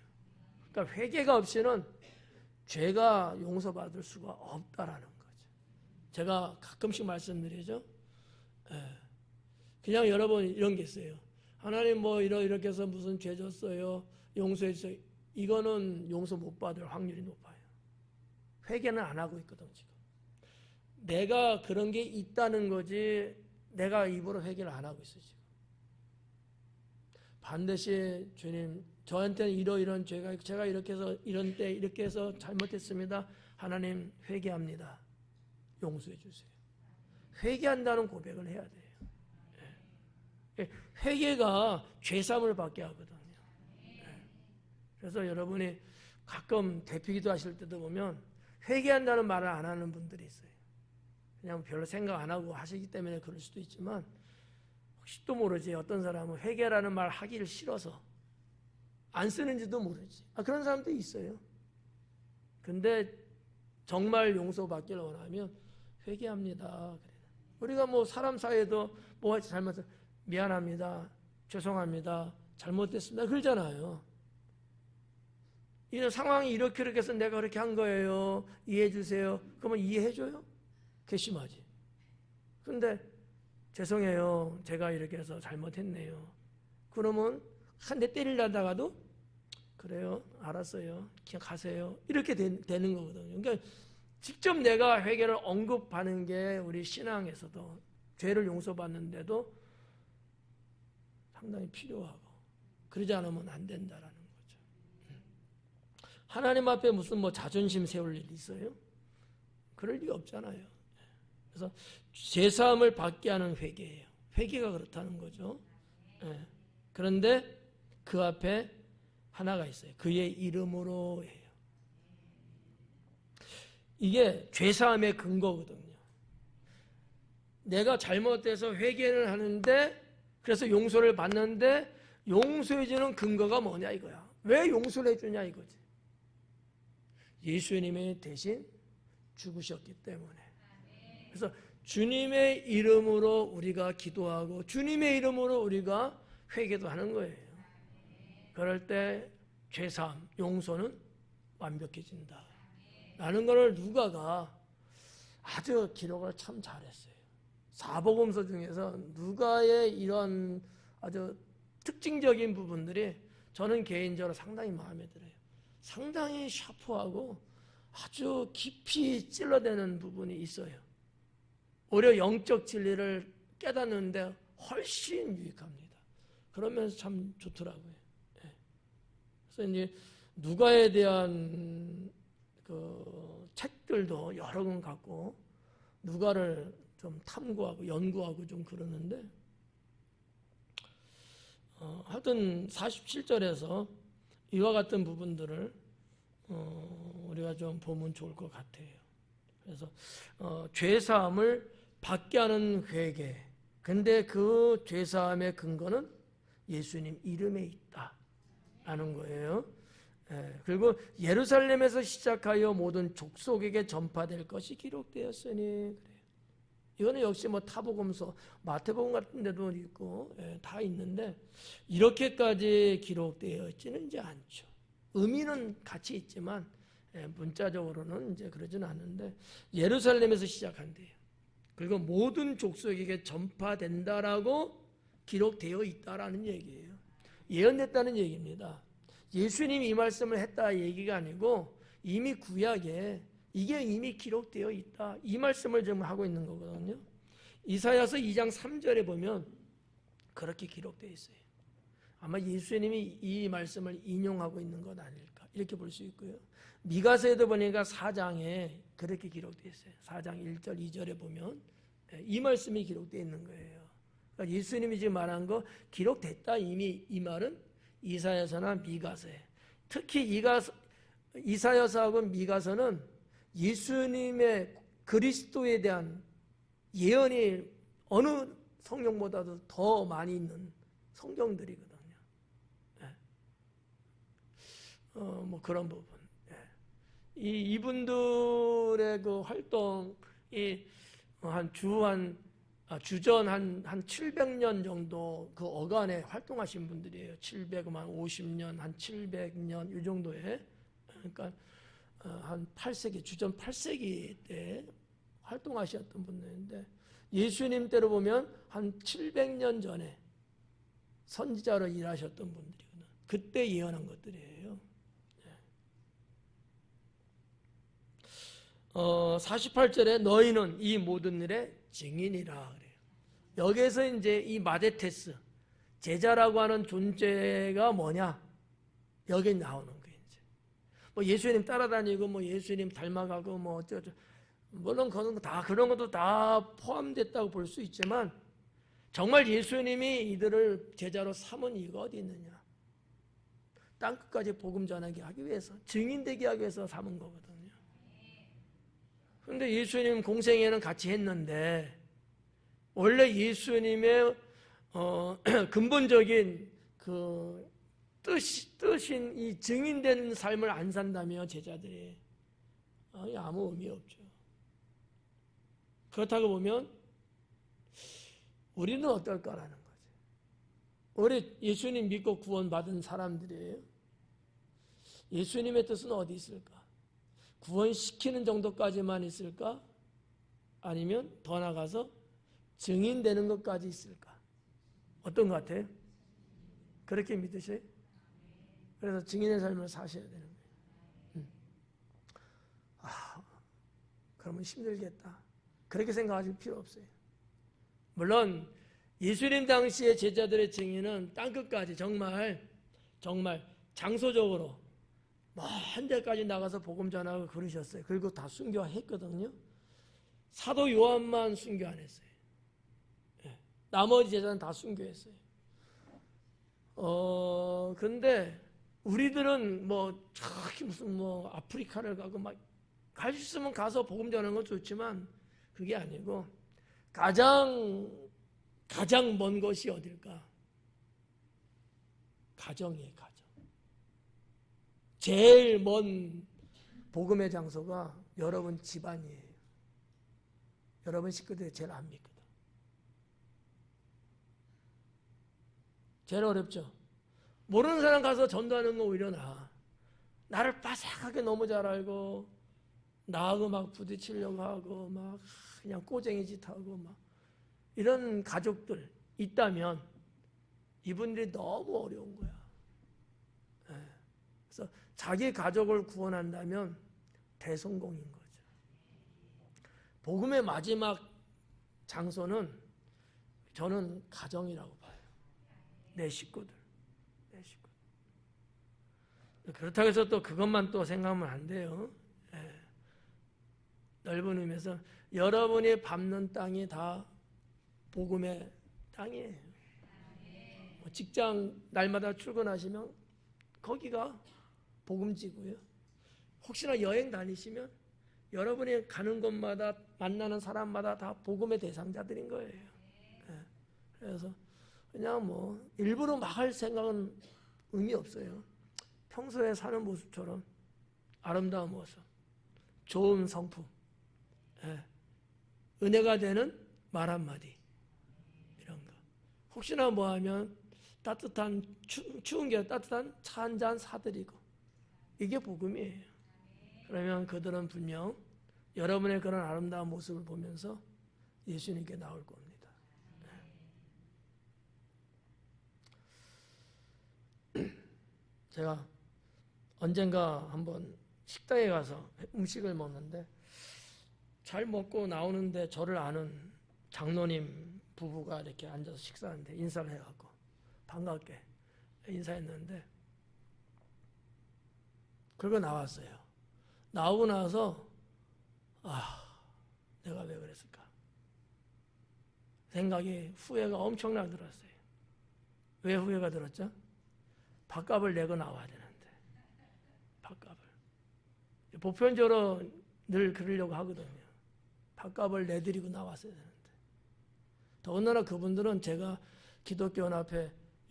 그러니까 회개가 없이는 죄가 용서받을 수가 없다라는 거죠. 제가 가끔씩 말씀드리죠. 그냥 여러분 이런 게 있어요. 하나님 뭐 이렇게 해서 무슨 죄 졌어요. 용서했어요. 이거는 용서 못 받을 확률이 높아요. 회개는 안 하고 있거든 지금. 내가 그런 게 있다는 거지 내가 입으로 회개를 안 하고 있어 지금. 반드시 주님 저한테는 이런 죄가 제가 이렇게 해서 이런 때 이렇게 해서 잘못했습니다. 하나님 회개합니다. 용서해 주세요. 회개한다는 고백을 해야 돼요. 회개가 죄사함을 받게 하거든요. 그래서 여러분이 가끔 대피기도 하실 때도 보면 회개한다는 말을 안 하는 분들이 있어요. 그냥 별로 생각 안 하고 하시기 때문에 그럴 수도 있지만 혹시 또 모르지 어떤 사람은 회개라는 말 하기를 싫어서 안 쓰는지도 모르지. 그런 사람도 있어요. 근데 정말 용서받기를 원하면 회개합니다. 우리가 뭐 사람 사이에도 뭐 잘못해서 미안합니다. 죄송합니다. 잘못됐습니다. 그러잖아요. 이런 상황이 이렇게 해서 내가 그렇게 한 거예요. 이해해 주세요. 그러면 이해해 줘요? 괘씸하지. 근데 죄송해요. 제가 이렇게 해서 잘못했네요. 그러면 한 대 때리려다가도 그래요. 알았어요. 그냥 가세요. 이렇게 되는 거거든요. 그러니까 직접 내가 회개를 언급하는 게 우리 신앙에서도 죄를 용서받는데도 상당히 필요하고 그러지 않으면 안 된다라는 거죠. 하나님 앞에 무슨 뭐 자존심 세울 일이 있어요? 그럴 리가 없잖아요. 그래서 죄사함을 받게 하는 회개예요. 회개가 그렇다는 거죠. 그런데 그 앞에 하나가 있어요. 그의 이름으로 해요. 이게 죄사함의 근거거든요. 내가 잘못해서 회개를 하는데 그래서 용서를 받는데 용서해주는 근거가 뭐냐 이거야. 왜 용서를 해주냐 이거지. 예수님이 대신 죽으셨기 때문에. 그래서 주님의 이름으로 우리가 기도하고 주님의 이름으로 우리가 회개도 하는 거예요. 그럴 때 죄사함, 용서는 완벽해진다. 라는 것을 누가가 아주 기록을 참 잘했어요. 사복음서 중에서 누가의 이런 아주 특징적인 부분들이 저는 개인적으로 상당히 마음에 들어요. 상당히 샤프하고 아주 깊이 찔러대는 부분이 있어요. 오히려 영적 진리를 깨닫는데 훨씬 유익합니다. 그러면서 참 좋더라고요. 그래서 이제 누가에 대한 그 책들도 여러 권 갖고 누가를 좀 탐구하고 연구하고 좀 그러는데 하여튼 47절에서 이와 같은 부분들을 우리가 좀 보면 좋을 것 같아요. 그래서 죄사함을 받게 하는 회개. 근데 그 죄사함의 근거는 예수님 이름에 있다라는 거예요. 그리고 예루살렘에서 시작하여 모든 족속에게 전파될 것이 기록되었으니 그래요. 이거는 역시 뭐 타복음서, 마태복음 같은 데도 있고 다 있는데 이렇게까지 기록되어 있지는 않죠. 의미는 같이 있지만 문자적으로는 이제 그러지는 않는데 예루살렘에서 시작한대요. 그리고 모든 족속에게 전파된다라고 기록되어 있다라는 얘기예요. 예언됐다는 얘기입니다. 예수님이 이 말씀을 했다 얘기가 아니고 이미 구약에 이게 이미 기록되어 있다. 이 말씀을 지금 하고 있는 거거든요. 이사야서 2장 3절에 보면 그렇게 기록되어 있어요. 아마 예수님이 이 말씀을 인용하고 있는 것 아닐까 이렇게 볼 수 있고요. 미가서에도 보니까 4장에 그렇게 기록되어 있어요. 4장 1절 2절에 보면 이 말씀이 기록되어 있는 거예요. 그러니까 예수님이 지금 말한 거 기록됐다 이미 이 말은 이사야서나 미가서에 특히 이사야서하고 미가서는 예수님의 그리스도에 대한 예언이 어느 성경보다도 더 많이 있는 성경들이거든요. 뭐 그런 부분. 이분들의 그 활동이 주전 한 700년 정도 그 어간에 활동하신 분들이에요. 750년, 한 700년 이 정도에. 그러니까 한 8세기, 주전 8세기 때 활동하셨던 분들인데 예수님 때로 보면 한 700년 전에 선지자로 일하셨던 분들이거든요. 그때 예언한 것들이에요. 48절에 너희는 이 모든 일의 증인이라 그래요. 여기에서 이제 이 마데테스 제자라고 하는 존재가 뭐냐? 여기 나오는 거예요. 이제 뭐 예수님 따라다니고 뭐 예수님 닮아가고 뭐 어쩌고 물론 그런 것도 다 포함됐다고 볼 수 있지만 정말 예수님이 이들을 제자로 삼은 이유가 어디 있느냐? 땅끝까지 복음 전하게 하기 위해서 증인되게 하기 위해서 삼은 거거든요. 그런데 예수님 공생애는 같이 했는데 원래 예수님의 근본적인 그 뜻인 이 증인되는 삶을 안 산다면 제자들이 아무 의미 없죠. 그렇다고 보면 우리는 어떨까라는 거죠. 우리 예수님 믿고 구원받은 사람들이에요. 예수님의 뜻은 어디 있을까? 구원시키는 정도까지만 있을까? 아니면 더 나가서 증인되는 것까지 있을까? 어떤 것 같아요? 그렇게 믿으세요? 그래서 증인의 삶을 사셔야 되는 거예요. 그러면 힘들겠다. 그렇게 생각하실 필요 없어요. 물론 예수님 당시의 제자들의 증인은 땅끝까지 정말 장소적으로 먼 데까지 나가서 복음 전하고 그러셨어요. 그리고 다 순교했거든요. 사도 요한만 순교 안 했어요. 나머지 제자는 다 순교했어요. 근데 우리들은 저기 무슨 아프리카를 가고 갈 수 있으면 가서 복음 전하는 건 좋지만 그게 아니고 가장 먼 것이 어딜까? 가정이에요, 가정. 제일 먼 복음의 장소가 여러분 집안이에요. 여러분 식구들이 제일 안 믿거든. 제일 어렵죠. 모르는 사람 가서 전도하는 거 오히려 나아. 나를 빠삭하게 너무 잘 알고 나하고 막 부딪히려고 하고 막 그냥 꼬쟁이 짓 하고 막 이런 가족들 있다면 이분들이 너무 어려운 거야. 그래서 자기 가족을 구원한다면 대성공인 거죠. 복음의 마지막 장소는 저는 가정이라고 봐요. 내 식구들. 그렇다고 해서 또 그것만 또 생각하면 안 돼요. 넓은 의미에서 여러분이 밟는 땅이 다 복음의 땅이에요. 직장 날마다 출근하시면 거기가 복음지고요. 혹시나 여행 다니시면 여러분이 가는 곳마다 만나는 사람마다 다 복음의 대상자들인 거예요. 그래서 그냥 일부러 막 할 생각은 의미 없어요. 평소에 사는 모습처럼 아름다운 모습, 좋은 성품, 은혜가 되는 말 한마디 이런 거. 혹시나 하면 따뜻한 추운 게 따뜻한 차 한 잔 사드리고 이게 복음이에요. 그러면 그들은 분명 여러분의 그런 아름다운 모습을 보면서 예수님께 나올 겁니다. 제가 언젠가 한번 식당에 가서 음식을 먹는데 잘 먹고 나오는데 저를 아는 장로님 부부가 이렇게 앉아서 식사하는데 인사를 해갖고 반갑게 인사했는데 그러고 나왔어요. 나오고 나서 내가 왜 그랬을까 생각이 후회가 엄청나게 들었어요. 왜 후회가 들었죠? 밥값을 내고 나와야 되는데 밥값을 보편적으로 늘 그러려고 하거든요. 밥값을 내드리고 나왔어야 되는데 더군다나 그분들은 제가 기독교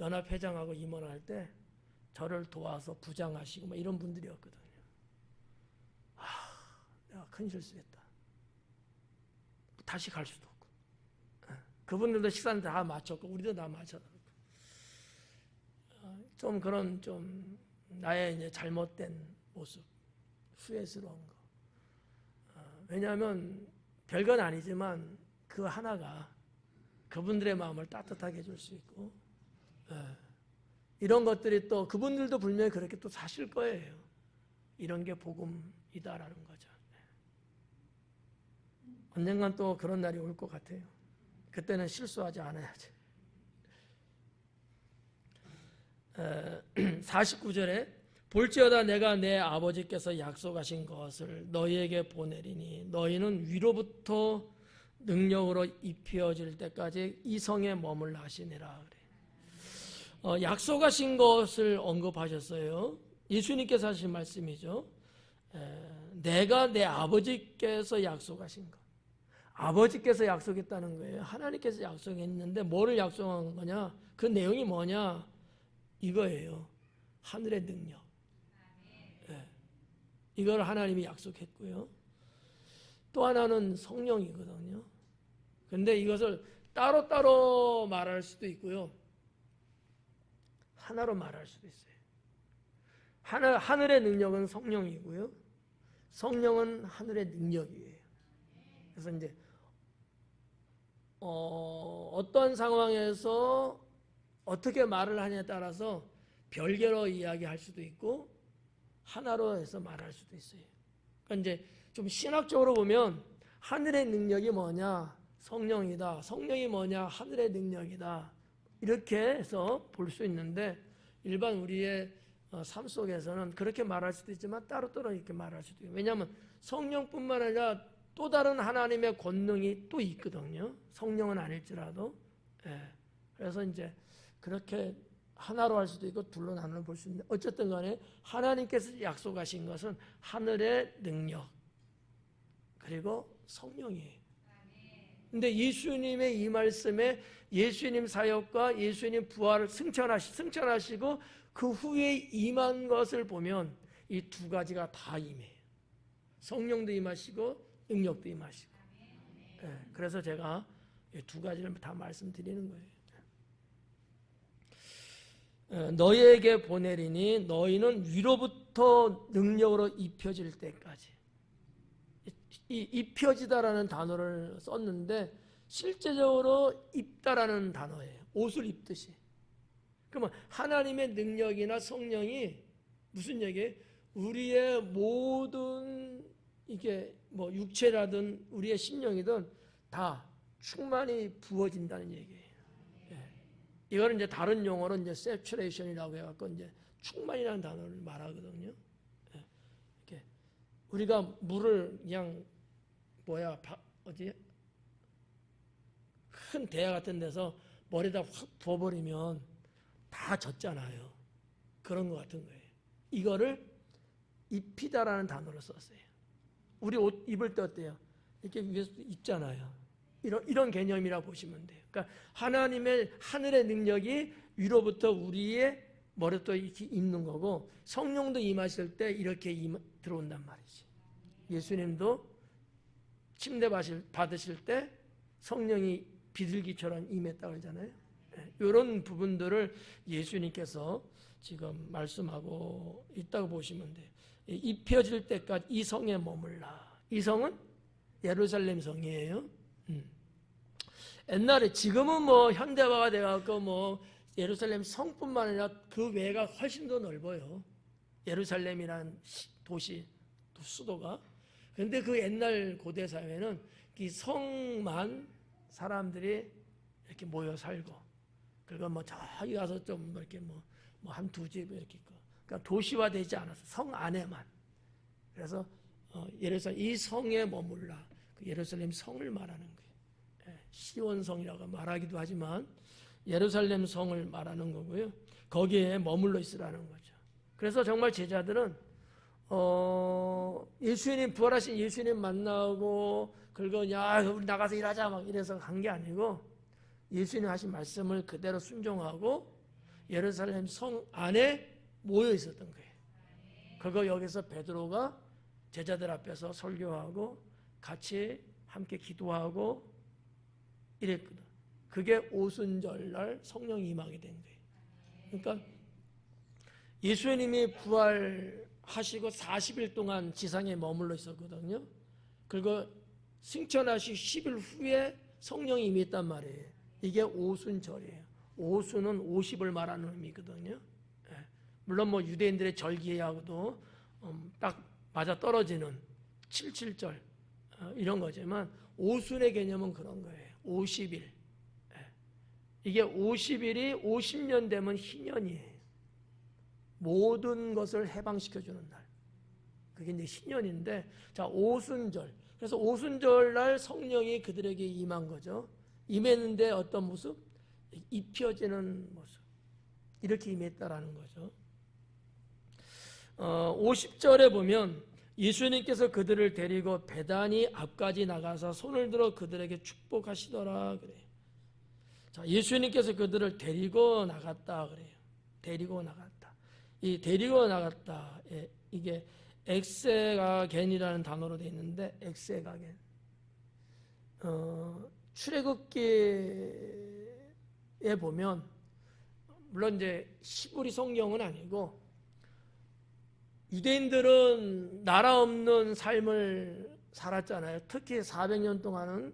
연합회장하고 임원할 때 저를 도와서 부장하시고 뭐 이런 분들이었거든요. 내가 큰 실수했다. 다시 갈 수도 없고 그분들도 식사는 다 마쳤고 우리도 다 마쳤고 좀 그런 좀 나의 이제 잘못된 모습 후회스러운 거 왜냐하면 별건 아니지만 그 하나가 그분들의 마음을 따뜻하게 해줄 수 있고 이런 것들이 또 그분들도 분명히 그렇게 또 사실 거예요. 이런 게 복음이다라는 거죠. 언젠간 또 그런 날이 올 것 같아요. 그때는 실수하지 않아야지. 49절에 볼지어다 내가 내 아버지께서 약속하신 것을 너희에게 보내리니 너희는 위로부터 능력으로 입혀질 때까지 이 성에 머물라 하시니라. 그래. 약속하신 것을 언급하셨어요. 예수님께서 하신 말씀이죠. 내가 내 아버지께서 약속하신 것. 아버지께서 약속했다는 거예요. 하나님께서 약속했는데 뭐를 약속한 거냐? 그 내용이 뭐냐? 이거예요. 하늘의 능력. 이걸 하나님이 약속했고요. 또 하나는 성령이거든요. 근데 이것을 따로따로 말할 수도 있고요. 하나로 말할 수도 있어요. 하늘의 능력은 성령이고요. 성령은 하늘의 능력이에요. 그래서 이제 어떤 상황에서 어떻게 말을 하냐에 따라서 별개로 이야기할 수도 있고 하나로 해서 말할 수도 있어요. 그러니까 이제 좀 신학적으로 보면 하늘의 능력이 뭐냐? 성령이다. 성령이 뭐냐? 하늘의 능력이다. 이렇게 해서 볼 수 있는데 일반 우리의 삶 속에서는 그렇게 말할 수도 있지만 따로따로 이렇게 말할 수도 있고 왜냐하면 성령뿐만 아니라 또 다른 하나님의 권능이 또 있거든요. 성령은 아닐지라도 그래서 이제 그렇게 하나로 할 수도 있고 둘로 나눠 볼 수 있는데 어쨌든 간에 하나님께서 약속하신 것은 하늘의 능력 그리고 성령이에요. 근데 예수님의 이 말씀에 예수님 사역과 예수님 부활을 승천하시고 그 후에 임한 것을 보면 이 두 가지가 다 임해요. 성령도 임하시고 능력도 임하시고. 그래서 제가 이 두 가지를 다 말씀드리는 거예요. 너희에게 보내리니 너희는 위로부터 능력으로 입혀질 때까지. 이 입혀지다라는 단어를 썼는데 실제적으로 입다라는 단어예요. 옷을 입듯이. 그러면 하나님의 능력이나 성령이 무슨 얘기예요? 우리의 모든 이게 뭐 육체라든 우리의 심령이든 다 충만히 부어진다는 얘기예요. 이거는 이제 다른 용어로 이제 saturation이라고 해갖고 이제 충만이라는 단어를 말하거든요. 이렇게 우리가 물을 그냥 큰 대야 같은 데서 머리에다 확 부어버리면 다 젖잖아요. 그런 것 같은 거예요. 이거를 입히다라는 단어를 썼어요. 우리 옷 입을 때 어때요? 이렇게 위에서 입잖아요. 이런 개념이라 보시면 돼요. 그러니까 하나님의 하늘의 능력이 위로부터 우리의 머리부터 이렇게 입는 거고 성령도 임하실 때 이렇게 들어온단 말이지. 예수님도 침대 받으실 때 성령이 비둘기처럼 임했다고 하잖아요. 이런 부분들을 예수님께서 지금 말씀하고 있다고 보시면 돼요. 입혀질 때까지 이 성에 머물라. 이 성은 예루살렘 성이에요. 옛날에, 지금은 뭐 현대화가 돼갖고 뭐 예루살렘 성뿐만 아니라 그 외가 훨씬 더 넓어요. 예루살렘이라는 도시, 수도가. 그런데 그 옛날 고대 사회는 이 성만 사람들이 이렇게 모여 살고, 그리고 뭐 저기 가서 좀 이렇게 뭐 한 두 집 이렇게 있고, 그러니까 도시화되지 않았어. 성 안에만. 그래서 예루살렘 이 성에 머물라. 그 예루살렘 성을 말하는 거예요. 시온성이라고 말하기도 하지만 예루살렘 성을 말하는 거고요. 거기에 머물러 있으라는 거죠. 그래서 정말 제자들은 예수님, 부활하신 예수님 만나고 그리고 야 우리 나가서 일하자 막 이래서 간 게 아니고, 예수님 하신 말씀을 그대로 순종하고 예루살렘 성 안에 모여 있었던 거예요. 그거 여기서 베드로가 제자들 앞에서 설교하고 같이 함께 기도하고 이랬거든. 그게 오순절날 성령이 임하게 된 거예요. 그러니까 예수님이 부활하시고 40일 동안 지상에 머물러 있었거든요. 그리고 승천하시 10일 후에 성령이 임했단 말이에요. 이게 오순절이에요. 오순은 50을 말하는 의미거든요. 물론 뭐 유대인들의 절기하고도 딱 맞아 떨어지는 77절 이런 거지만, 오순의 개념은 그런 거예요. 50일. 이게 50일이 50년 되면 희년이에요. 모든 것을 해방시켜주는 날. 그게 이제 희년인데, 자, 오순절. 그래서 오순절 날 성령이 그들에게 임한 거죠. 임했는데 어떤 모습? 입혀지는 모습. 이렇게 임했다라는 거죠. 50절에 보면 예수님께서 그들을 데리고 베다니 앞까지 나가서 손을 들어 그들에게 축복하시더라 그래요. 자, 예수님께서 그들을 데리고 나갔다 그래요. 데리고 나갔다. 이 데리고 나갔다. 이게 엑세가겐이라는 단어로 되어 있는데, 엑세가겐. 출애굽기에 보면, 물론 이제 히브리 성경은 아니고, 유대인들은 나라 없는 삶을 살았잖아요. 특히 400년 동안은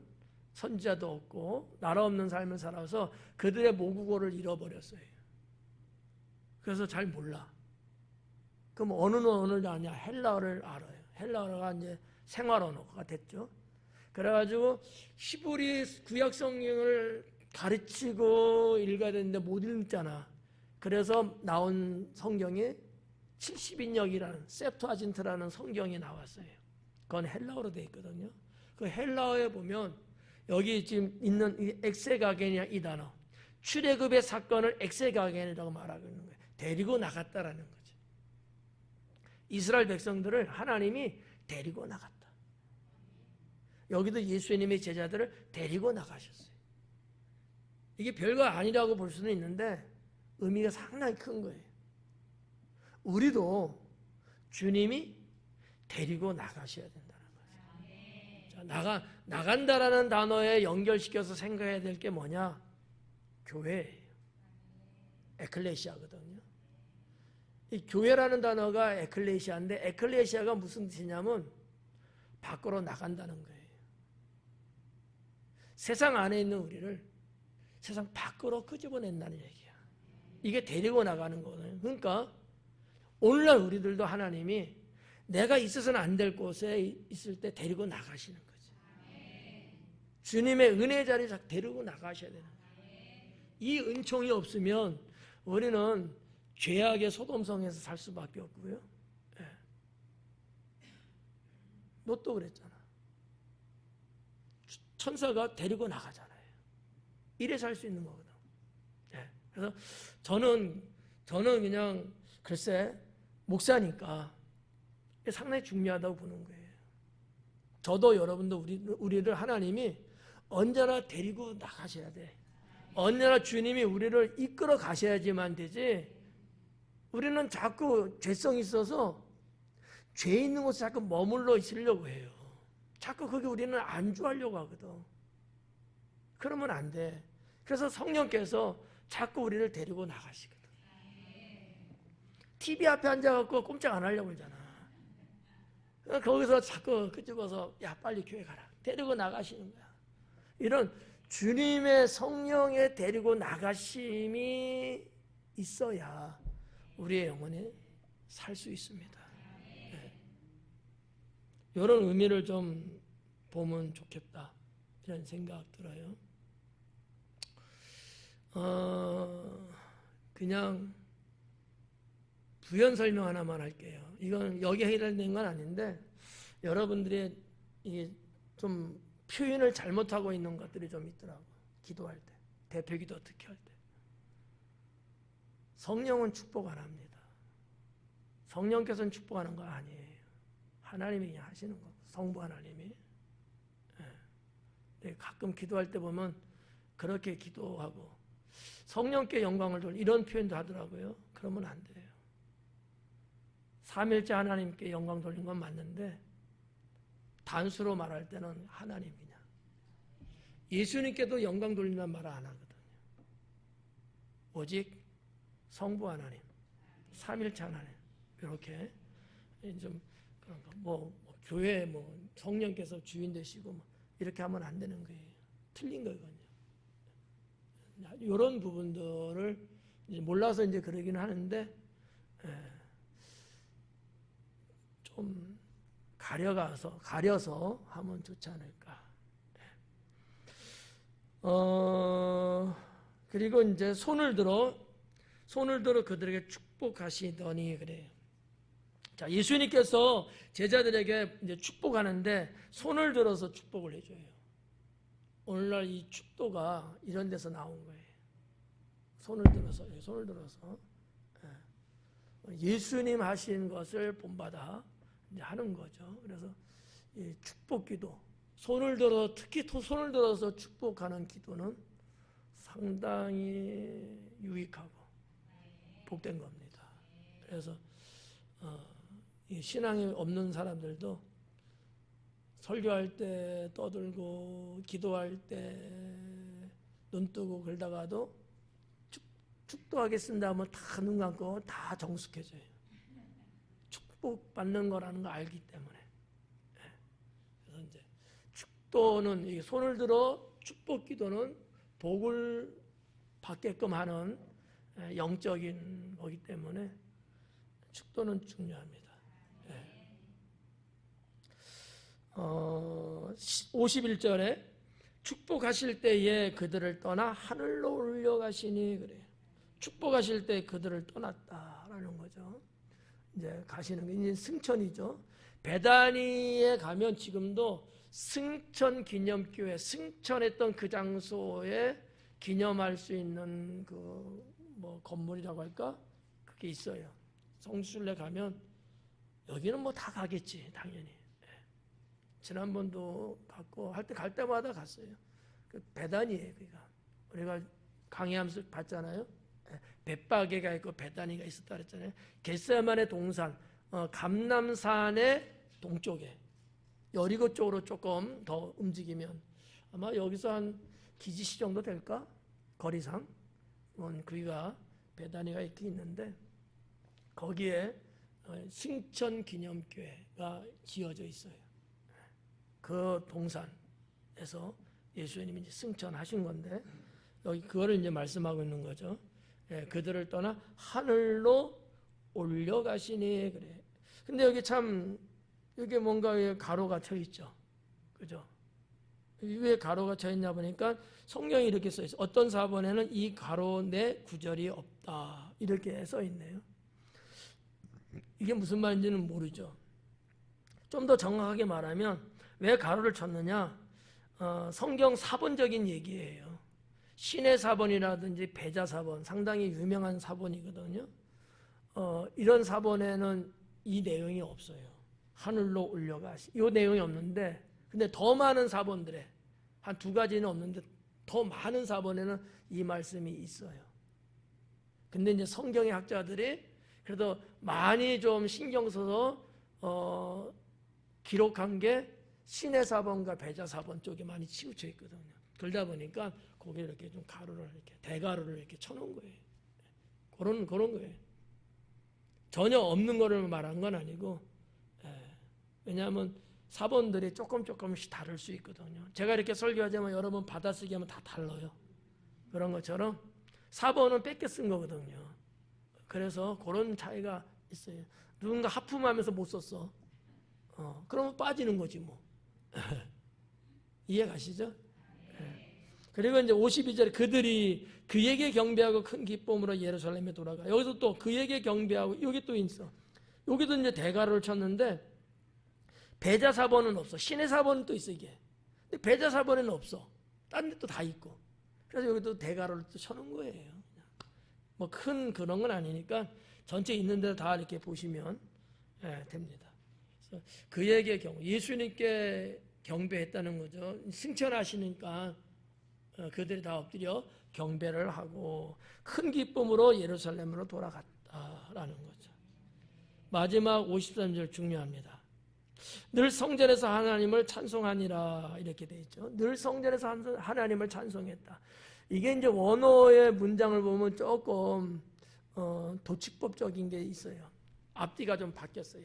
선지자도 없고 나라 없는 삶을 살아서 그들의 모국어를 잃어버렸어요. 그래서 잘 몰라. 그럼 언어를 아냐? 헬라어를 알아요. 헬라어가 이제 생활 언어가 됐죠. 그래가지고 히브리 구약 성경을 가르치고 읽어야 되는데 못 읽잖아. 그래서 나온 성경이 70인역이라는 셉투아진트라는 성경이 나왔어요. 그건 헬라어로 되어 있거든요. 그 헬라어에 보면 여기 지금 있는 이 엑세가겐이야 이 단어, 출애굽의 사건을 엑세가겐이라고 말하고 있는 거예요. 데리고 나갔다라는 거죠. 이스라엘 백성들을 하나님이 데리고 나갔다. 여기도 예수님의 제자들을 데리고 나가셨어요. 이게 별거 아니라고 볼 수는 있는데 의미가 상당히 큰 거예요. 우리도 주님이 데리고 나가셔야 된다는 거죠. 자, 나간다라는 단어에 연결시켜서 생각해야 될 게 뭐냐? 교회예요. 에클레시아거든요. 이 교회라는 단어가 에클레시아인데, 에클레시아가 무슨 뜻이냐면 밖으로 나간다는 거예요. 세상 안에 있는 우리를 세상 밖으로 끄집어낸다는 얘기야. 이게 데리고 나가는 거거든요. 그러니까 오늘날 우리들도 하나님이 내가 있어서는 안 될 곳에 있을 때 데리고 나가시는 거지. 주님의 은혜 자리에 데리고 나가셔야 되는 거예요. 이 은총이 없으면 우리는 죄악의 소돔성에서 살 수밖에 없고요. 롯도 그랬잖아. 천사가 데리고 나가잖아요. 이래 살 수 있는 거거든. 그래서 저는 그냥 글쎄 목사니까 상당히 중요하다고 보는 거예요. 저도 여러분도 우리를 하나님이 언제나 데리고 나가셔야 돼. 언제나 주님이 우리를 이끌어 가셔야지만 되지. 우리는 자꾸 죄성이 있어서 죄 있는 곳에 자꾸 머물러 있으려고 해요. 자꾸 거기 우리는 안주하려고 하거든. 그러면 안 돼. 그래서 성령께서 자꾸 우리를 데리고 나가시거든. TV 앞에 앉아갖고 꼼짝 안 하려고 그러잖아. 거기서 자꾸 끄집어서 야 빨리 교회 가라 데리고 나가시는 거야. 이런 주님의 성령의 데리고 나가심이 있어야 우리의 영혼이 살 수 있습니다. 네. 이런 의미를 좀 보면 좋겠다 이런 생각 들어요. 그냥 부연 설명 하나만 할게요. 이건 여기 해당된 건 아닌데 여러분들이 이게 좀 표현을 잘못하고 있는 것들이 좀 있더라고. 기도할 때, 대표기도 특히 할 때. 성령은 축복 안 합니다. 성령께서는 축복하는 거 아니에요. 하나님이 그냥 하시는 거. 성부 하나님이. 네, 가끔 기도할 때 보면 그렇게 기도하고 성령께 영광을 돌리는 이런 표현도 하더라고요. 그러면 안 돼요. 삼일째 하나님께 영광 돌리는 건 맞는데 단수로 말할 때는 하나님 그냥. 예수님께도 영광 돌린다는 말을 안 하거든요. 오직 성부 하나님, 삼일째 하나님 이렇게 좀 그런 거. 교회 성령께서 주인 되시고 이렇게 하면 안 되는 거예요. 틀린 거거든요. 이런 부분들을 이제 몰라서 이제 그러기는 하는데 좀 가려서 하면 좋지 않을까. 그리고 이제 손을 들어 그들에게 축복하시더니 그래요. 자, 예수님께서 제자들에게 이제 축복하는데 손을 들어서 축복을 해줘요. 오늘날 이 축도가 이런 데서 나온 거예요. 손을 들어서 예수님 하신 것을 본받아 이제 하는 거죠. 그래서 이 축복기도 특히 손을 들어서 축복하는 기도는 상당히 유익하고 복된 겁니다. 그래서 이 신앙이 없는 사람들도 설교할 때 떠들고 기도할 때 눈 뜨고 그러다가도 축도하겠습니다 하면 다 눈 감고 다 정숙해져요. 축복받는 거라는 거 알기 때문에. 그래서 이제 축도는 이 손을 들어 축복 기도는 복을 받게끔 하는 영적인 거기 때문에 축도는 중요합니다. 51절에 축복하실 때에 그들을 떠나 하늘로 올려가시니 그래요. 축복하실 때 그들을 떠났다라는 거죠. 이제 가시는 게 이제 승천이죠. 베다니에 가면 지금도 승천 기념교회, 승천했던 그 장소에 기념할 수 있는 건물이라고 할까? 그게 있어요. 성수순례 가면 여기는 다 가겠지, 당연히. 지난번도 갔고 갈 때마다 갔어요. 그 베다니에요, 그러니까. 우리가 강해하면서 봤잖아요. 벳바게가 있고 베다니가 있었다 그랬잖아요. 겟세마네 동산, 감람산의 동쪽에 여리고 쪽으로 조금 더 움직이면 아마 여기서 한 기지시 정도 될까? 거리상. 거기가 베다니가 이렇게 있는데 거기에 승천 기념교회가 지어져 있어요. 그 동산에서 예수님이 이제 승천하신 건데 여기 그거를 이제 말씀하고 있는 거죠. 그들을 떠나 하늘로 올려가시니 그래. 근데 여기 참 이게 뭔가 가로가 쳐 있죠. 그죠? 왜 가로가 쳐 있냐 보니까 성경이 이렇게 써 있어요. 어떤 사본에는 이 가로 내 구절이 없다 이렇게 써 있네요. 이게 무슨 말인지는 모르죠. 좀 더 정확하게 말하면 왜 가로를 쳤느냐? 성경 사본적인 얘기예요. 신의 사본이라든지 배자 사본, 상당히 유명한 사본이거든요. 이런 사본에는 이 내용이 없어요. 하늘로 올려가시. 이 내용이 없는데, 근데 더 많은 사본들에 한 두 가지는 없는데 더 많은 사본에는 이 말씀이 있어요. 근데 이제 성경의 학자들이 그래도 많이 좀 신경 써서 기록한 게 신의 사본과 배자 사본 쪽에 많이 치우쳐 있거든요. 그러다 보니까 거기에 이렇게 좀 가로를 이렇게 대가로를 이렇게 쳐놓은 거예요. 그런 거예요. 전혀 없는 거를 말한 건 아니고 왜냐하면 사본들이 조금씩 다를 수 있거든요. 제가 이렇게 설교하자면 여러분 받아쓰기 하면 다 달라요. 그런 것처럼 사본은 뺏겨 쓴 거거든요. 그래서 그런 차이가 있어요. 누군가 하품하면서 못 썼어. 그러면 빠지는 거지 뭐. 이해 가시죠? 그리고 이제 52절 그들이 그에게 경배하고 큰 기쁨으로 예루살렘에 돌아가. 여기서 또 그에게 경배하고 여기 또 있어. 여기도 이제 대가를 쳤는데 배자 사본은 없어. 신의 사본은 또 있어 이게. 근데 배자 사본에는 없어. 딴 데 또 다 있고. 그래서 여기도 대가를 또 쳐놓은 거예요. 뭐 큰 그런 건 아니니까 전체 있는 데도 다 이렇게 보시면 됩니다. 그래서 그에게 예수님께 경배했다는 거죠. 승천하시니까 그들이 다 엎드려 경배를 하고 큰 기쁨으로 예루살렘으로 돌아갔다라는 거죠. 마지막 53절 중요합니다. 늘 성전에서 하나님을 찬송하니라 이렇게 돼 있죠. 늘 성전에서 하나님을 찬송했다. 이게 이제 원어의 문장을 보면 조금 도치법적인 게 있어요. 앞뒤가 좀 바뀌었어요.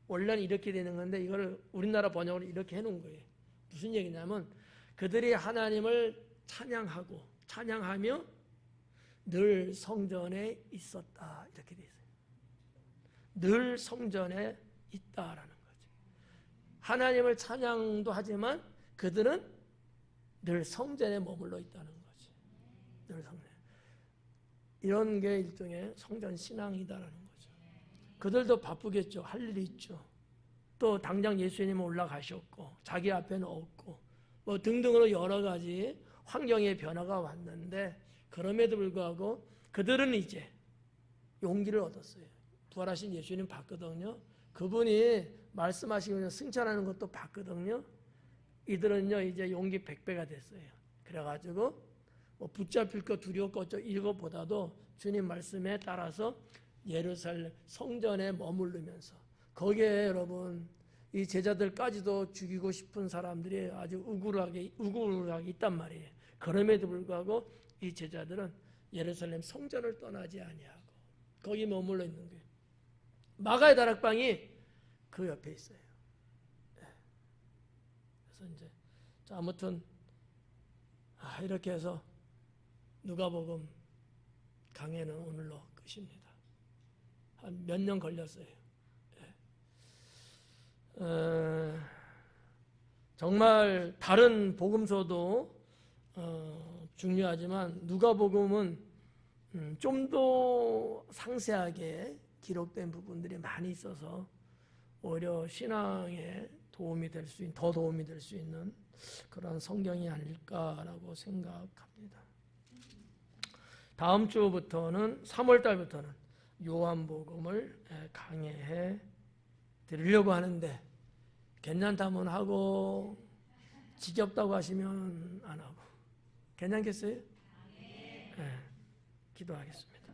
원래는 이렇게 되는 건데 이걸 우리나라 번역으로 이렇게 해놓은 거예요. 무슨 얘기냐면 그들이 하나님을 찬양하며 늘 성전에 있었다 이렇게 돼 있어요. 늘 성전에 있다라는 거죠. 하나님을 찬양도 하지만 그들은 늘 성전에 머물러 있다는 거죠. 늘 성전. 이런 게 일종의 성전 신앙이다라는 거죠. 그들도 바쁘겠죠. 할 일이 있죠. 또 당장 예수님은 올라가셨고 자기 앞에는 없고 뭐 등등으로 여러 가지 환경의 변화가 왔는데 그럼에도 불구하고 그들은 이제 용기를 얻었어요. 부활하신 예수님 봤거든요. 그분이 말씀하시면서 승천하는 것도 봤거든요. 이들은요 이제 용기 100배가 됐어요. 그래가지고 뭐 붙잡힐 것 두려울 것 이거보다도 주님 말씀에 따라서 예루살렘 성전에 머무르면서 거기에 여러분 이 제자들까지도 죽이고 싶은 사람들이 아주 우글하게 있단 말이에요. 그럼에도 불구하고 이 제자들은 예루살렘 성전을 떠나지 아니하고 거기 머물러 있는 거예요. 마가의 다락방이 그 옆에 있어요. 그래서 이제 아무튼 이렇게 해서 누가복음 강해는 오늘로 끝입니다. 한 몇 년 걸렸어요. 정말 다른 복음서도 중요하지만 누가복음은 좀 더 상세하게 기록된 부분들이 많이 있어서 오히려 신앙에 더 도움이 될 수 있는 그런 성경이 아닐까라고 생각합니다. 다음 주부터는 3월 달부터는 요한복음을 강해해 드리려고 하는데 괜찮다면 하고 지겹다고 하시면 안 하고 괜찮겠어요? 네, 기도하겠습니다.